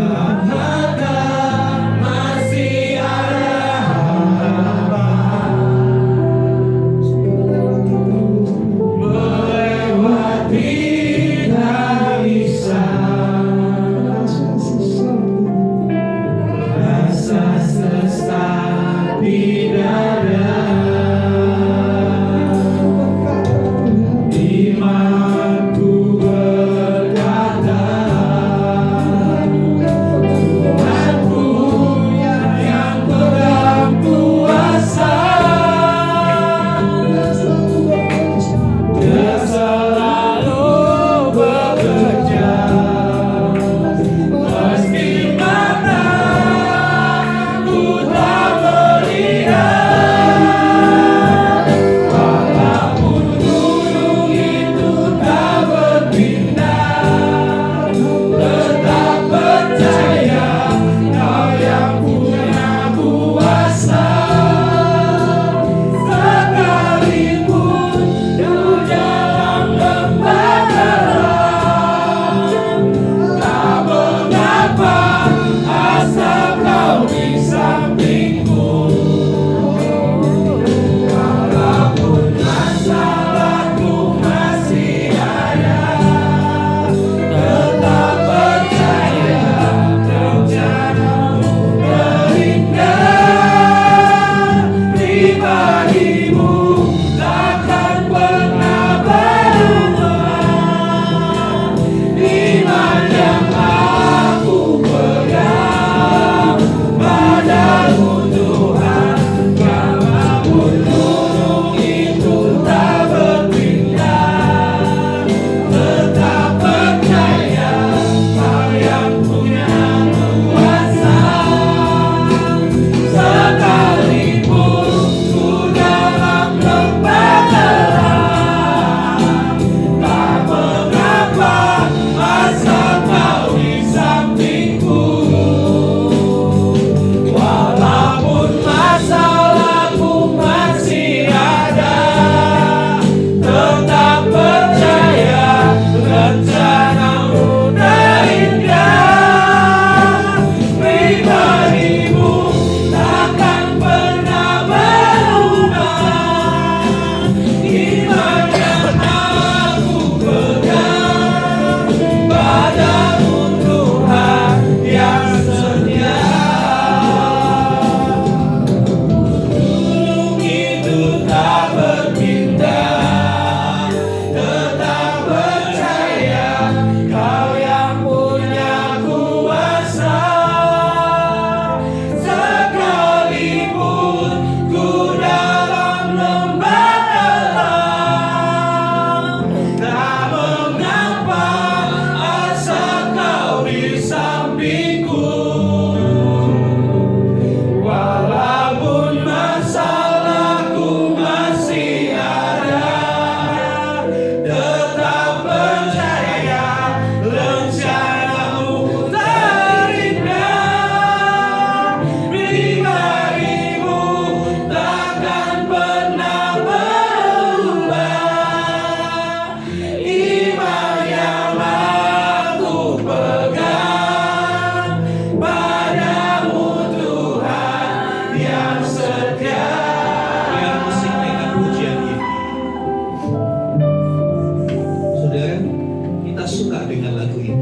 suka dengan lagu ini.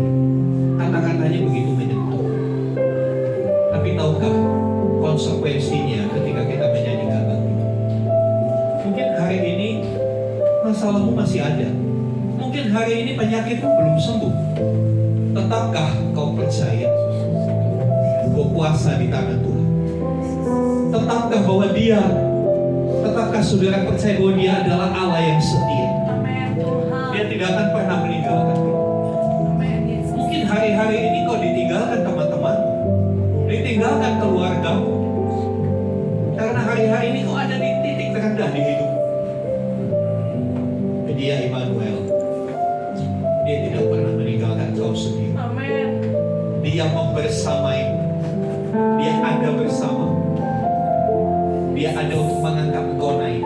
Kata-katanya begitu menyentuh. Tapi tahukah konsekuensinya ketika kita menyanyikan lagu ini? Mungkin hari ini masalahmu masih ada. Mungkin hari ini penyakitmu belum sembuh. Tetapkah kau percaya bahwa kuasa di tangan Tuhan? Tetapkah bahwa Tetapkah saudara percaya bahwa Dia adalah Allah yang setia? Amin Tuhan. Dia tidak akan pernah meninggalkan. Amin Yesus. Mungkin hari-hari ini kau ditinggalkan teman-teman, ditinggalkan keluargamu, karena hari-hari ini kau ada di titik terendah di hidup. Dia Immanuel. Dia tidak pernah meninggalkan kau sendiri. Amin. Dia membersamaimu. Dia ada bersama. Dia ada untuk mengangkat engkau naik.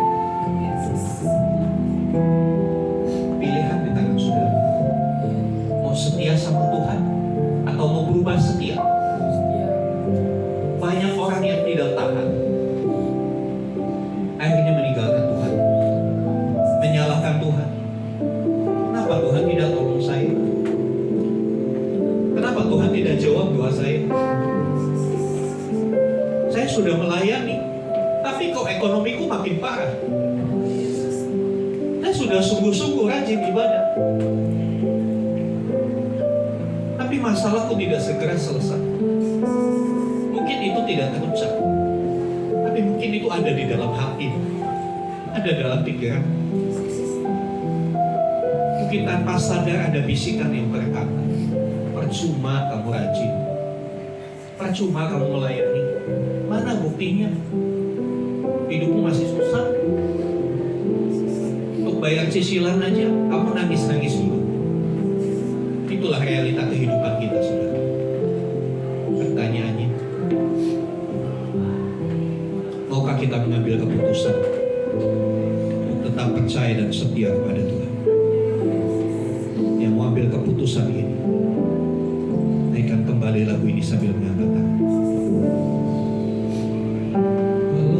Yesus. Pilihan di tangan saudara. Mau setia sama Tuhan atau mau berubah setia? Banyak orang yang tidak tahan, akhirnya meninggalkan Tuhan, menyalahkan Tuhan. Kenapa Tuhan tidak tolong saya? Kenapa Tuhan tidak jawab doa saya? Saya sudah melayani, tapi kok ekonomiku makin parah. Saya sudah sungguh-sungguh rajin ibadah, tapi masalahku tidak segera selesai. Mungkin itu tidak terucap, tapi mungkin itu ada di dalam hati, ada dalam pikiran. Mungkin tanpa sadar ada bisikan yang berkata, percuma kamu rajin, percuma kamu melayani. Mana buktinya? Hidupmu masih susah. Untuk bayar cicilan aja, kamu nangis-nangis dulu. Itulah realita kehidupan kita, saudara. Pertanyaannya, maukah kita mengambil keputusan untuk tetap percaya dan setia kepada Tuhan? Yang mau ambil keputusan ini, naikkan kembali lagu ini sambil mengangkat tangan.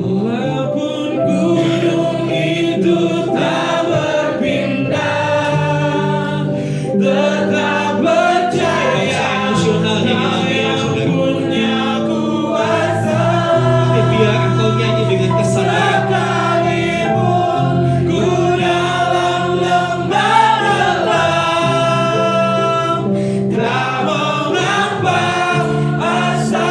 Walaupun gunung itu tak berpindah, tetap percaya Emosionalnya Kau yang punya kuasa. Tapi biar engkau nyanyi dengan kesadaran. Sekalipun ku dalam lembah gelap, tak mengapa asa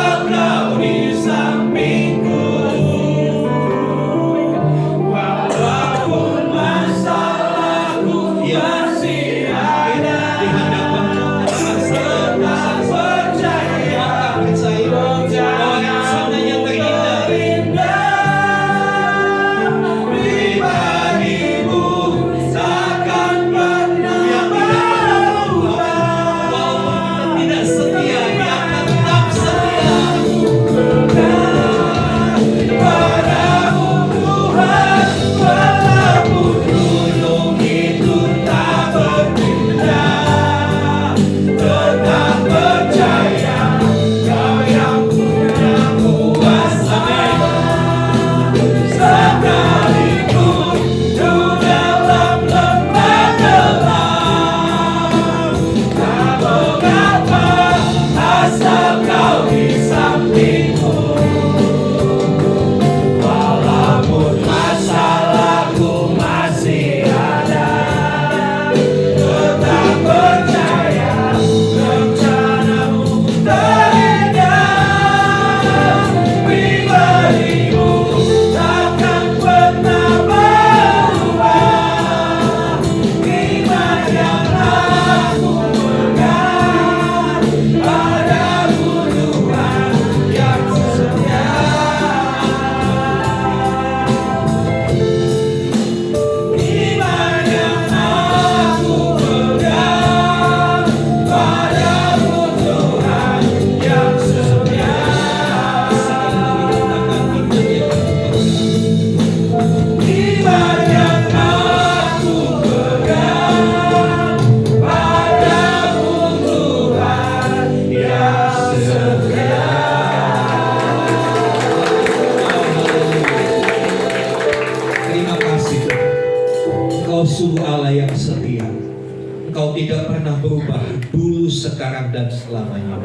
tidak pernah berubah, dulu, sekarang, dan selamanya.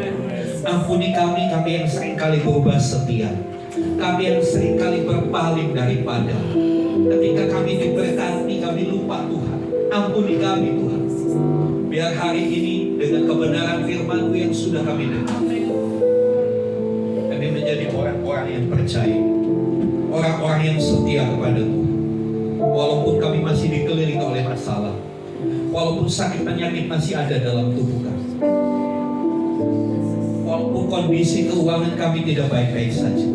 Ampuni kami yang seringkali berubah setia, kami yang seringkali berpaling daripada. Ketika kami diberkati, kami lupa Tuhan. Ampuni kami Tuhan. Biar hari ini dengan kebenaran firman-Mu yang sudah kami dengar, kami menjadi orang-orang yang percaya, orang-orang yang setia kepada Tuhan. Walaupun kami masih dikelilingi oleh masalah, walaupun sakit penyakit masih ada dalam tubuh kami, walaupun kondisi keuangan kami tidak baik-baik saja,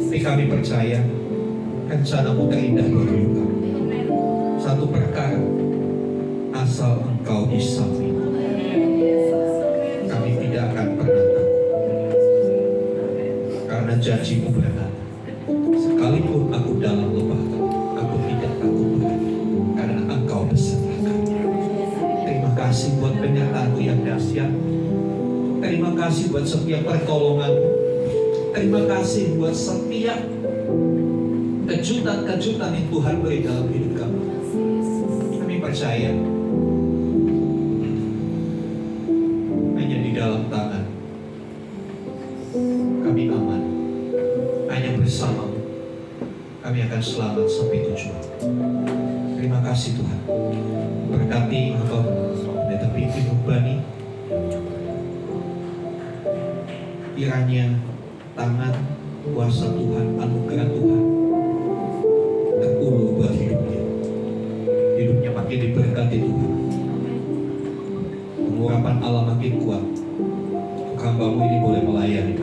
tapi kami percaya rencana-Mu terindah bagi hidup kami. Satu perkara, asal Engkau di samping, kami tidak akan pernah takut, karena janji-Mu benar. Sekalipun aku dalam lembah gelap, aku tidak takut Tuhan, karena Engkau beserta kami. Terima kasih buat penyertaan-Mu yang dahsyat. Terima kasih buat setiap pertolongan-Mu. Terima kasih buat setiap kejutan-kejutan yang Tuhan beri dalam hidup kami. Kami percaya hanya di dalam tangan kami aman, hanya bersama kami akan selamat sampai tujuan. Terima kasih Tuhan. Berkati Engkau Pendeta Pimpin Urbani, kiranya tangan kuasa Tuhan, anugerah Tuhan terulur buat hidupnya. Hidupnya makin diberkati Tuhan. Pengurapan Allah makin kuat. Hamba-Mu ini boleh melayani,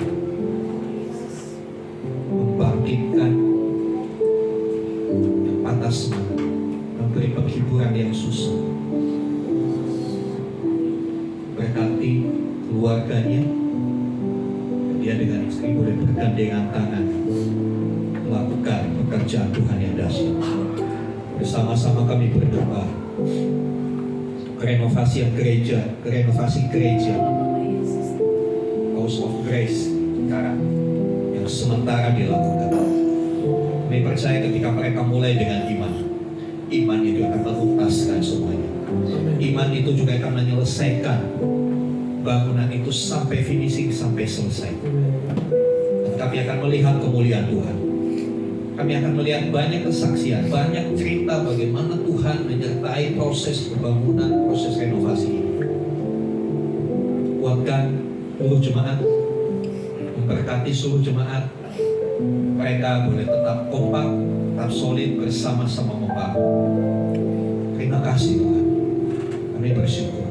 membangkitkan yang patah semangat, memberi penghiburan yang susah. Berkati keluarganya, dia dengan istri boleh bergandengan tangan melakukan pekerjaan Tuhan yang dahsyat. Bersama-sama kami berdoa renovasi gereja House of Grace sekarang yang sementara dilakukan. Kami percaya ketika mereka mulai dengan iman itu akan menuntaskan semuanya. Iman itu juga akan menyelesaikan bangunan itu sampai finishing, sampai selesai. Dan kami akan melihat kemuliaan Tuhan. Kami akan melihat banyak kesaksian, banyak cerita bagaimana Tuhan menyertai proses pembangunan, proses renovasi ini. Kuatkan seluruh jemaat, memberkati seluruh jemaat. Mereka boleh tetap kompak, tetap solid, bersama-sama membangun. Terima kasih Tuhan. Kami bersyukur.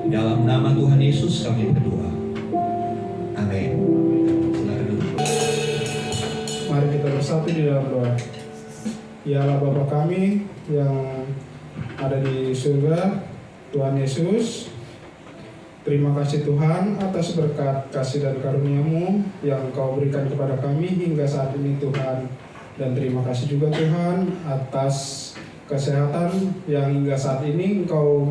Di dalam nama Tuhan Yesus kami berdoa. Amin. Silakan duduk. Mari kita bersatu di dalam doa. Ya Allah Bapa kami yang ada di surga, Tuhan Yesus, terima kasih Tuhan atas berkat kasih dan karunia-Mu yang Kau berikan kepada kami hingga saat ini Tuhan. Dan terima kasih juga Tuhan atas kesehatan yang hingga saat ini Engkau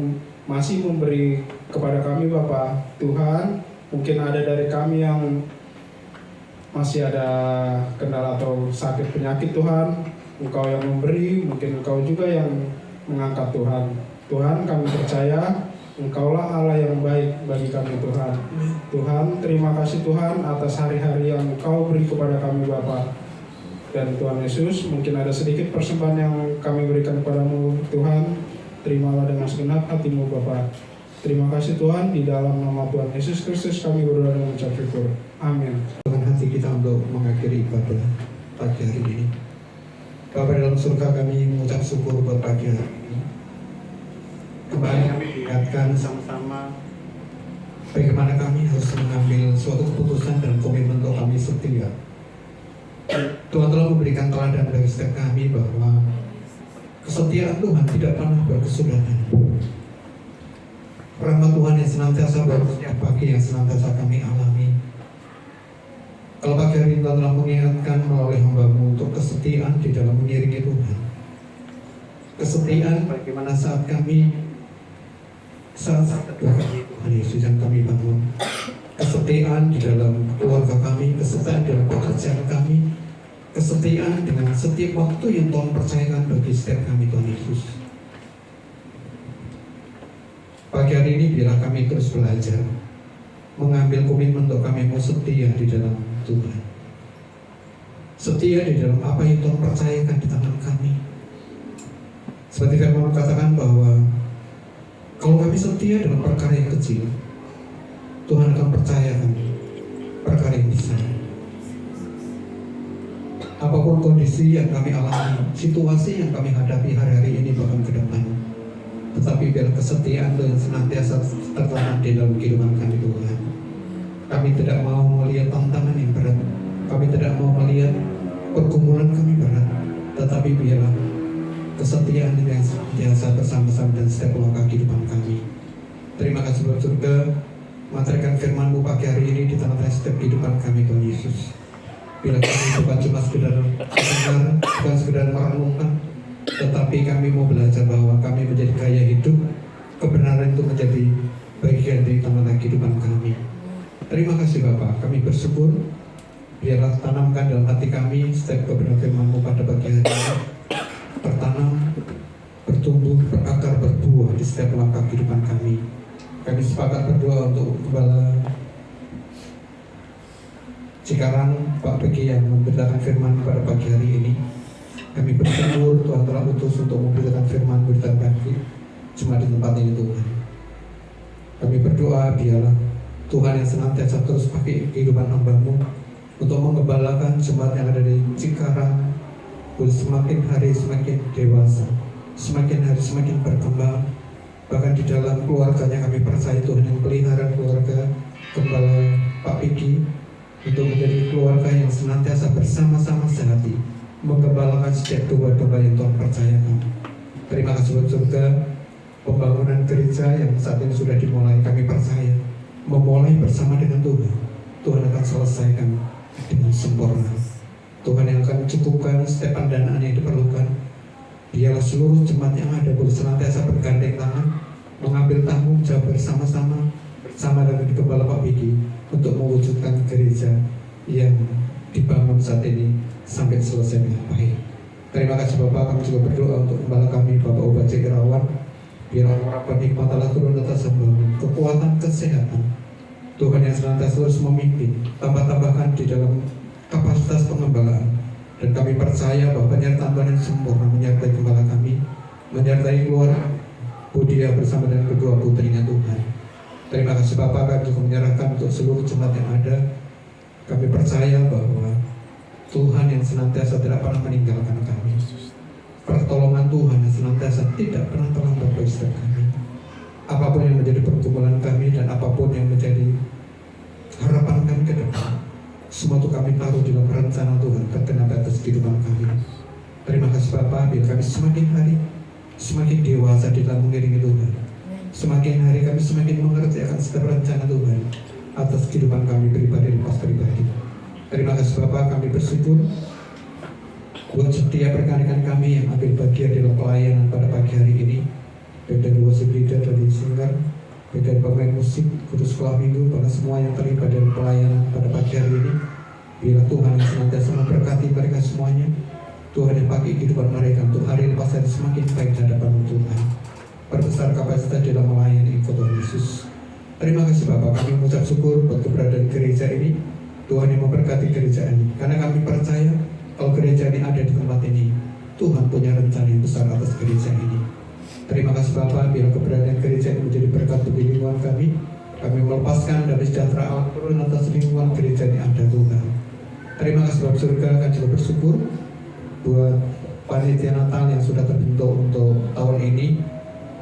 masih memberi kepada kami Bapak. Tuhan, mungkin ada dari kami yang masih ada kendala atau sakit penyakit Tuhan, Engkau yang memberi, mungkin Engkau juga yang mengangkat Tuhan. Tuhan, kami percaya Engkaulah Allah yang baik bagi kami Tuhan. Tuhan, terima kasih Tuhan atas hari-hari yang Engkau beri kepada kami Bapa. Dan Tuhan Yesus, mungkin ada sedikit persembahan yang kami berikan kepadamu Tuhan. Terimalah dengan segenap hati-Mu Bapa. Terima kasih Tuhan, di dalam nama Tuhan Yesus Kristus kami berdoa dan mengucap syukur. Amin. Dengan hati kita untuk mengakhiri ibadah pagi hari ini. Bapa dalam surga, kami mengucap syukur buat pagi hari ini. Kembali kami ingatkan sama-sama bagaimana kami harus mengambil suatu keputusan dan komitmen untuk kami setia. Tuhan telah memberikan teladan bagi setiap kami bahwa kesetiaan Tuhan tidak pernah berkesudahan. Rahmat Tuhan yang senantiasa baru setiap pagi yang senantiasa kami alami. Kalau pagi hari ini telah mengingatkan melalui hamba-Mu untuk kesetiaan di dalam mengiringi Tuhan. Kesetiaan bagaimana saat kami saat Tuhan Yesus yang kami bangun. Kesetiaan di dalam keluarga kami, kesetiaan dalam pekerjaan kami, kesetiaan dengan setiap waktu yang Tuhan percayakan bagi setiap kami Tuhan Yesus. Pagi hari ini biarlah kami terus belajar, mengambil komitmen untuk kami mau setia di dalam Tuhan. Setia di dalam apa yang Tuhan percayakan di tangan kami. Seperti firman katakan bahwa kalau kami setia dalam perkara yang kecil, Tuhan akan percayakan perkara yang besar. Apapun kondisi yang kami alami, situasi yang kami hadapi hari-hari ini bahkan ke depan, tetapi biar kesetiaan Tuhan senantiasa tertanam di dalam kehidupan kami Tuhan. Kami tidak mau melihat tantangan yang berat, kami tidak mau melihat pergumulan kami berat, tetapi biarlah kesetiaan yang senantiasa bersama-sama dan setiap langkah kehidupan kami. Terima kasih Bapak Surga, materikan firman-Mu pagi hari ini di tengah-tengah setiap kehidupan kami Tuhan Yesus. Bila kami bukan cuma sekedar mendengar, bukan sekedar merenungkan, tetapi kami mau belajar bahwa kami menjadi gaya hidup, kebenaran itu menjadi bagian dari tengah-tengah kehidupan kami. Terima kasih Bapak, kami bersyukur. Biarlah tanamkan dalam hati kami setiap kebenaran firman-Mu pada pagi hari ini, bertanam, bertumbuh, berakar, berbuah di setiap langkah kehidupan kami. Kami sepakat berdoa untuk Gembala Cikarang, Pak Pegi yang memberitakan firman pada pagi hari ini. Kami bersyukur Tuhan telah utus untuk memberitakan firman berita bagi cuma di tempat ini Tuhan. Kami berdoa biarlah Tuhan yang senantiasa terus pakai kehidupan hamba-Mu untuk mengembalakan jemaat yang ada di Cikarang, boleh semakin hari semakin dewasa, semakin hari semakin berkembang. Bahkan di dalam keluarganya kami percaya Tuhan yang pelihara keluarga Gembala Pak Pegi untuk menjadi keluarga yang senantiasa bersama-sama sehati menggembalakan setiap domba-domba yang Tuhan percayakan. Terima kasih Bapak Surga, pembangunan gereja yang saat ini sudah dimulai, kami percaya memulai bersama dengan Tuhan. Tuhan akan selesaikan dengan sempurna. Tuhan yang akan cukupkan setiap pendanaan yang diperlukan. Biarlah seluruh jemaat yang ada boleh senantiasa bergandeng tangan, mengambil tanggung jawab bersama-sama dengan Gembala Pak Pegi untuk mewujudkan gereja yang dibangun saat ini sampai selesai dengan baik. Terima kasih Bapak, kami juga berdoa untuk Gembala kami Bapak Obat Cegerawan. Biar orang nikmat Allah turun atas hamba-Mu, kekuatan, kesehatan. Tuhan yang senantiasa terus memimpin, tambahkan di dalam kapasitas pengembalaan. Dan kami percaya bahwa penyertaan Tuhan yang sempurna menyertai Gembala kami, menyertai keluarga Budia bersama dengan kedua putrinya Tuhan. Terima kasih Bapak, kami juga menyerahkan untuk seluruh jemaat yang ada. Kami percaya bahwa Tuhan yang senantiasa tidak pernah meninggalkan kami. Pertolongan Tuhan yang senantiasa tidak pernah terlambat bagi setiap kami. Apapun yang menjadi pergumulan kami dan apapun yang menjadi harapan kami ke depan, semua itu kami taruh dalam rencana Tuhan berkenan atas kehidupan kami. Terima kasih Bapak, biar kami semakin hari semakin dewasa di dalam mengiringi Tuhan. Semakin hari kami semakin mengerti akan setiap rencana Tuhan atas kehidupan kami pribadi lepas pribadi. Terima kasih Bapak, kami bersyukur buat setiap rekan-rekan kami yang ambil bagian dalam pelayanan pada pagi hari ini, baik dari worship leader, dari singer, baik dari pemain musik, guru sekolah minggu, pada semua yang terlibat dalam pelayanan pada pagi hari ini. Biarlah Tuhan yang senantiasa memberkati mereka semuanya. Tuhan yang pakai kehidupan mereka untuk hari lepas hari semakin baik di hadapan Tuhan. Perbesar kapasitas dalam melayani Tuhan Yesus. Terima kasih Bapak, kami mengucap syukur buat keberadaan gereja ini. Tuhan yang memberkati gereja ini, karena kami percaya kalau gereja ini ada di tempat ini, Tuhan punya rencana yang besar atas gereja ini. Terima kasih Bapak, biar keberadaan gereja ini menjadi berkat bagi lingkungan kami. Kami melepaskan dari sejahtera Allah turun atas lingkungan gereja ini ada Tuhan. Terima kasih Bapak Surga, kami juga bersyukur buat panitia Natal yang sudah terbentuk untuk tahun ini.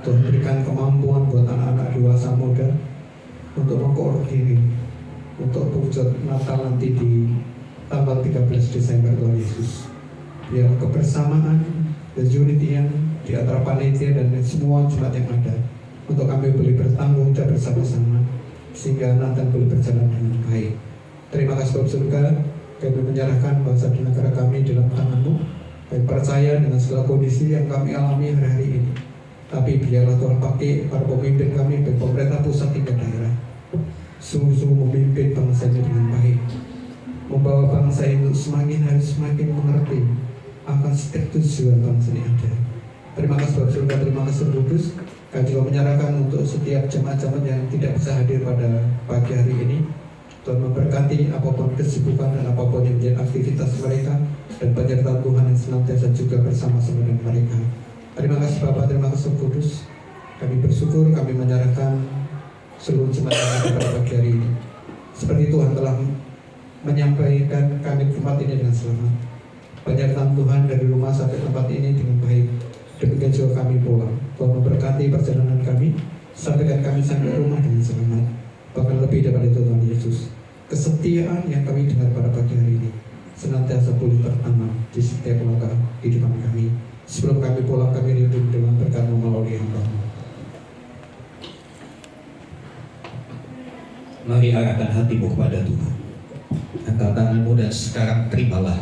Tuhan berikan kemampuan buat anak-anak dewasa muda untuk mengkoordinir untuk wujud Natal nanti di tanggal 13 Desember Tuhan Yesus. Biar kebersamaan dan unity yang di antara panitia dan semua jemaat yang ada untuk kami boleh bertanggung jawab bersama-sama sehingga Natal boleh berjalan dengan baik. Terima kasih Bapak Surga, kami menyerahkan bangsa dan negara kami dalam tangan-Mu. Kami percaya dengan segala kondisi yang kami alami hari-hari ini. Tapi biarlah Tuhan pakai para pemimpin kami, baik pemerintah pusat hingga daerah, sungguh-sungguh memimpin bangsa ini dengan baik, membawa bangsa itu semakin hari semakin mengerti akan setiap tujuan bangsa ini ada. Terima kasih Bapak Surga, terima kasih Roh Kudus. Kami juga menyerahkan untuk setiap jemaat-jemaat yang tidak bisa hadir pada pagi hari ini. Tuhan memberkati apapun kesibukan dan apapun yang menjadi aktivitas mereka, dan penyertaan Tuhan yang senantiasa juga bersama-sama dengan mereka. Terima kasih Bapak, terima kasih Roh Kudus. Kami bersyukur, kami menyerahkan seluruh jemaat yang ada pada pagi hari ini. Seperti Tuhan telah menyampaikan kami tempat ini dengan selamat. Penyertaan Tuhan dari rumah sampai tempat ini dengan baik. Demikian juga kami pulang. Tuhan memberkati perjalanan kami, sampaikan kami sampai rumah dengan selamat. Bahkan lebih daripada itu Tuhan Yesus, kesetiaan yang kami dengar pada pagi hari ini senantiasa boleh tertanam di setiap langkah kehidupan kami. Sebelum kami pulang, kami rindu dengan berkat melalui hamba-Mu. Mari arahkan hatimu kepada Tuhan. Angkat tanganmu dan sekarang terimalah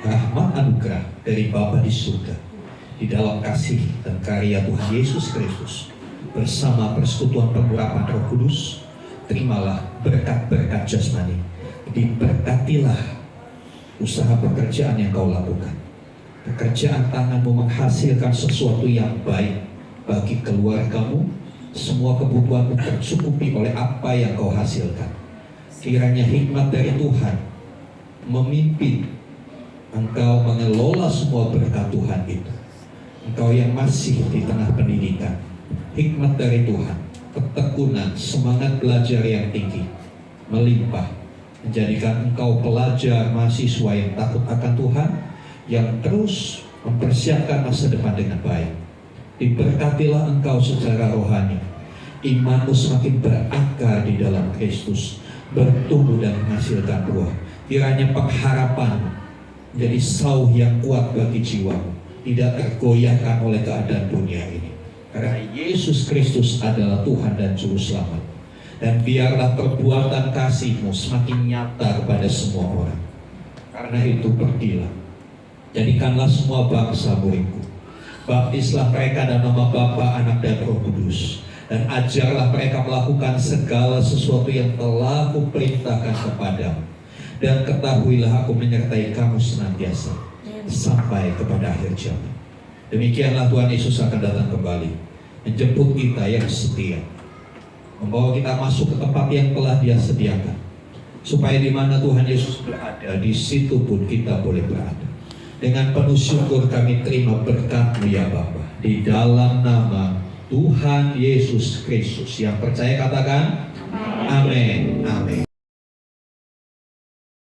rahmat anugerah dari Bapa di surga, di dalam kasih dan karya Tuhan Yesus Kristus, bersama persekutuan pengurapan Roh Kudus. Terimalah berkat-berkat jasmani. Diberkatilah usaha pekerjaan yang kau lakukan. Pekerjaan tanganmu menghasilkan sesuatu yang baik bagi keluargamu. Semua kebutuhanmu tercukupi oleh apa yang kau hasilkan. Kiranya hikmat dari Tuhan memimpin engkau mengelola semua berkat Tuhan itu. Engkau yang masih di tengah pendidikan, hikmat dari Tuhan, ketekunan, semangat belajar yang tinggi, melimpah, menjadikan engkau pelajar mahasiswa yang takut akan Tuhan, yang terus mempersiapkan masa depan dengan baik. Diberkatilah engkau secara rohani, imanmu semakin berakar di dalam Kristus, bertumbuh dan menghasilkan buah. Kiranya pengharapan menjadi sauh yang kuat bagi jiwamu, tidak tergoyahkan oleh keadaan dunia ini. Karena Yesus Kristus adalah Tuhan dan Juru Selamat. Dan biarlah perbuatan kasih-Mu semakin nyata kepada semua orang. Karena itu pergilah, jadikanlah semua bangsa muridku. Baptislah mereka dalam nama Bapa, Anak, dan Roh Kudus. Dan ajarlah mereka melakukan segala sesuatu yang telah Kuperintahkan kepadamu. Dan ketahuilah Aku menyertai kamu senantiasa sampai kepada akhir zaman. Demikianlah Tuhan Yesus akan datang kembali, menjemput kita yang setia, membawa kita masuk ke tempat yang telah Dia sediakan, supaya di mana Tuhan Yesus berada, di situ pun kita boleh berada. Dengan penuh syukur kami terima berkat-Mu ya Bapa, di dalam nama Tuhan Yesus Kristus. Yang percaya katakan amin. Amin.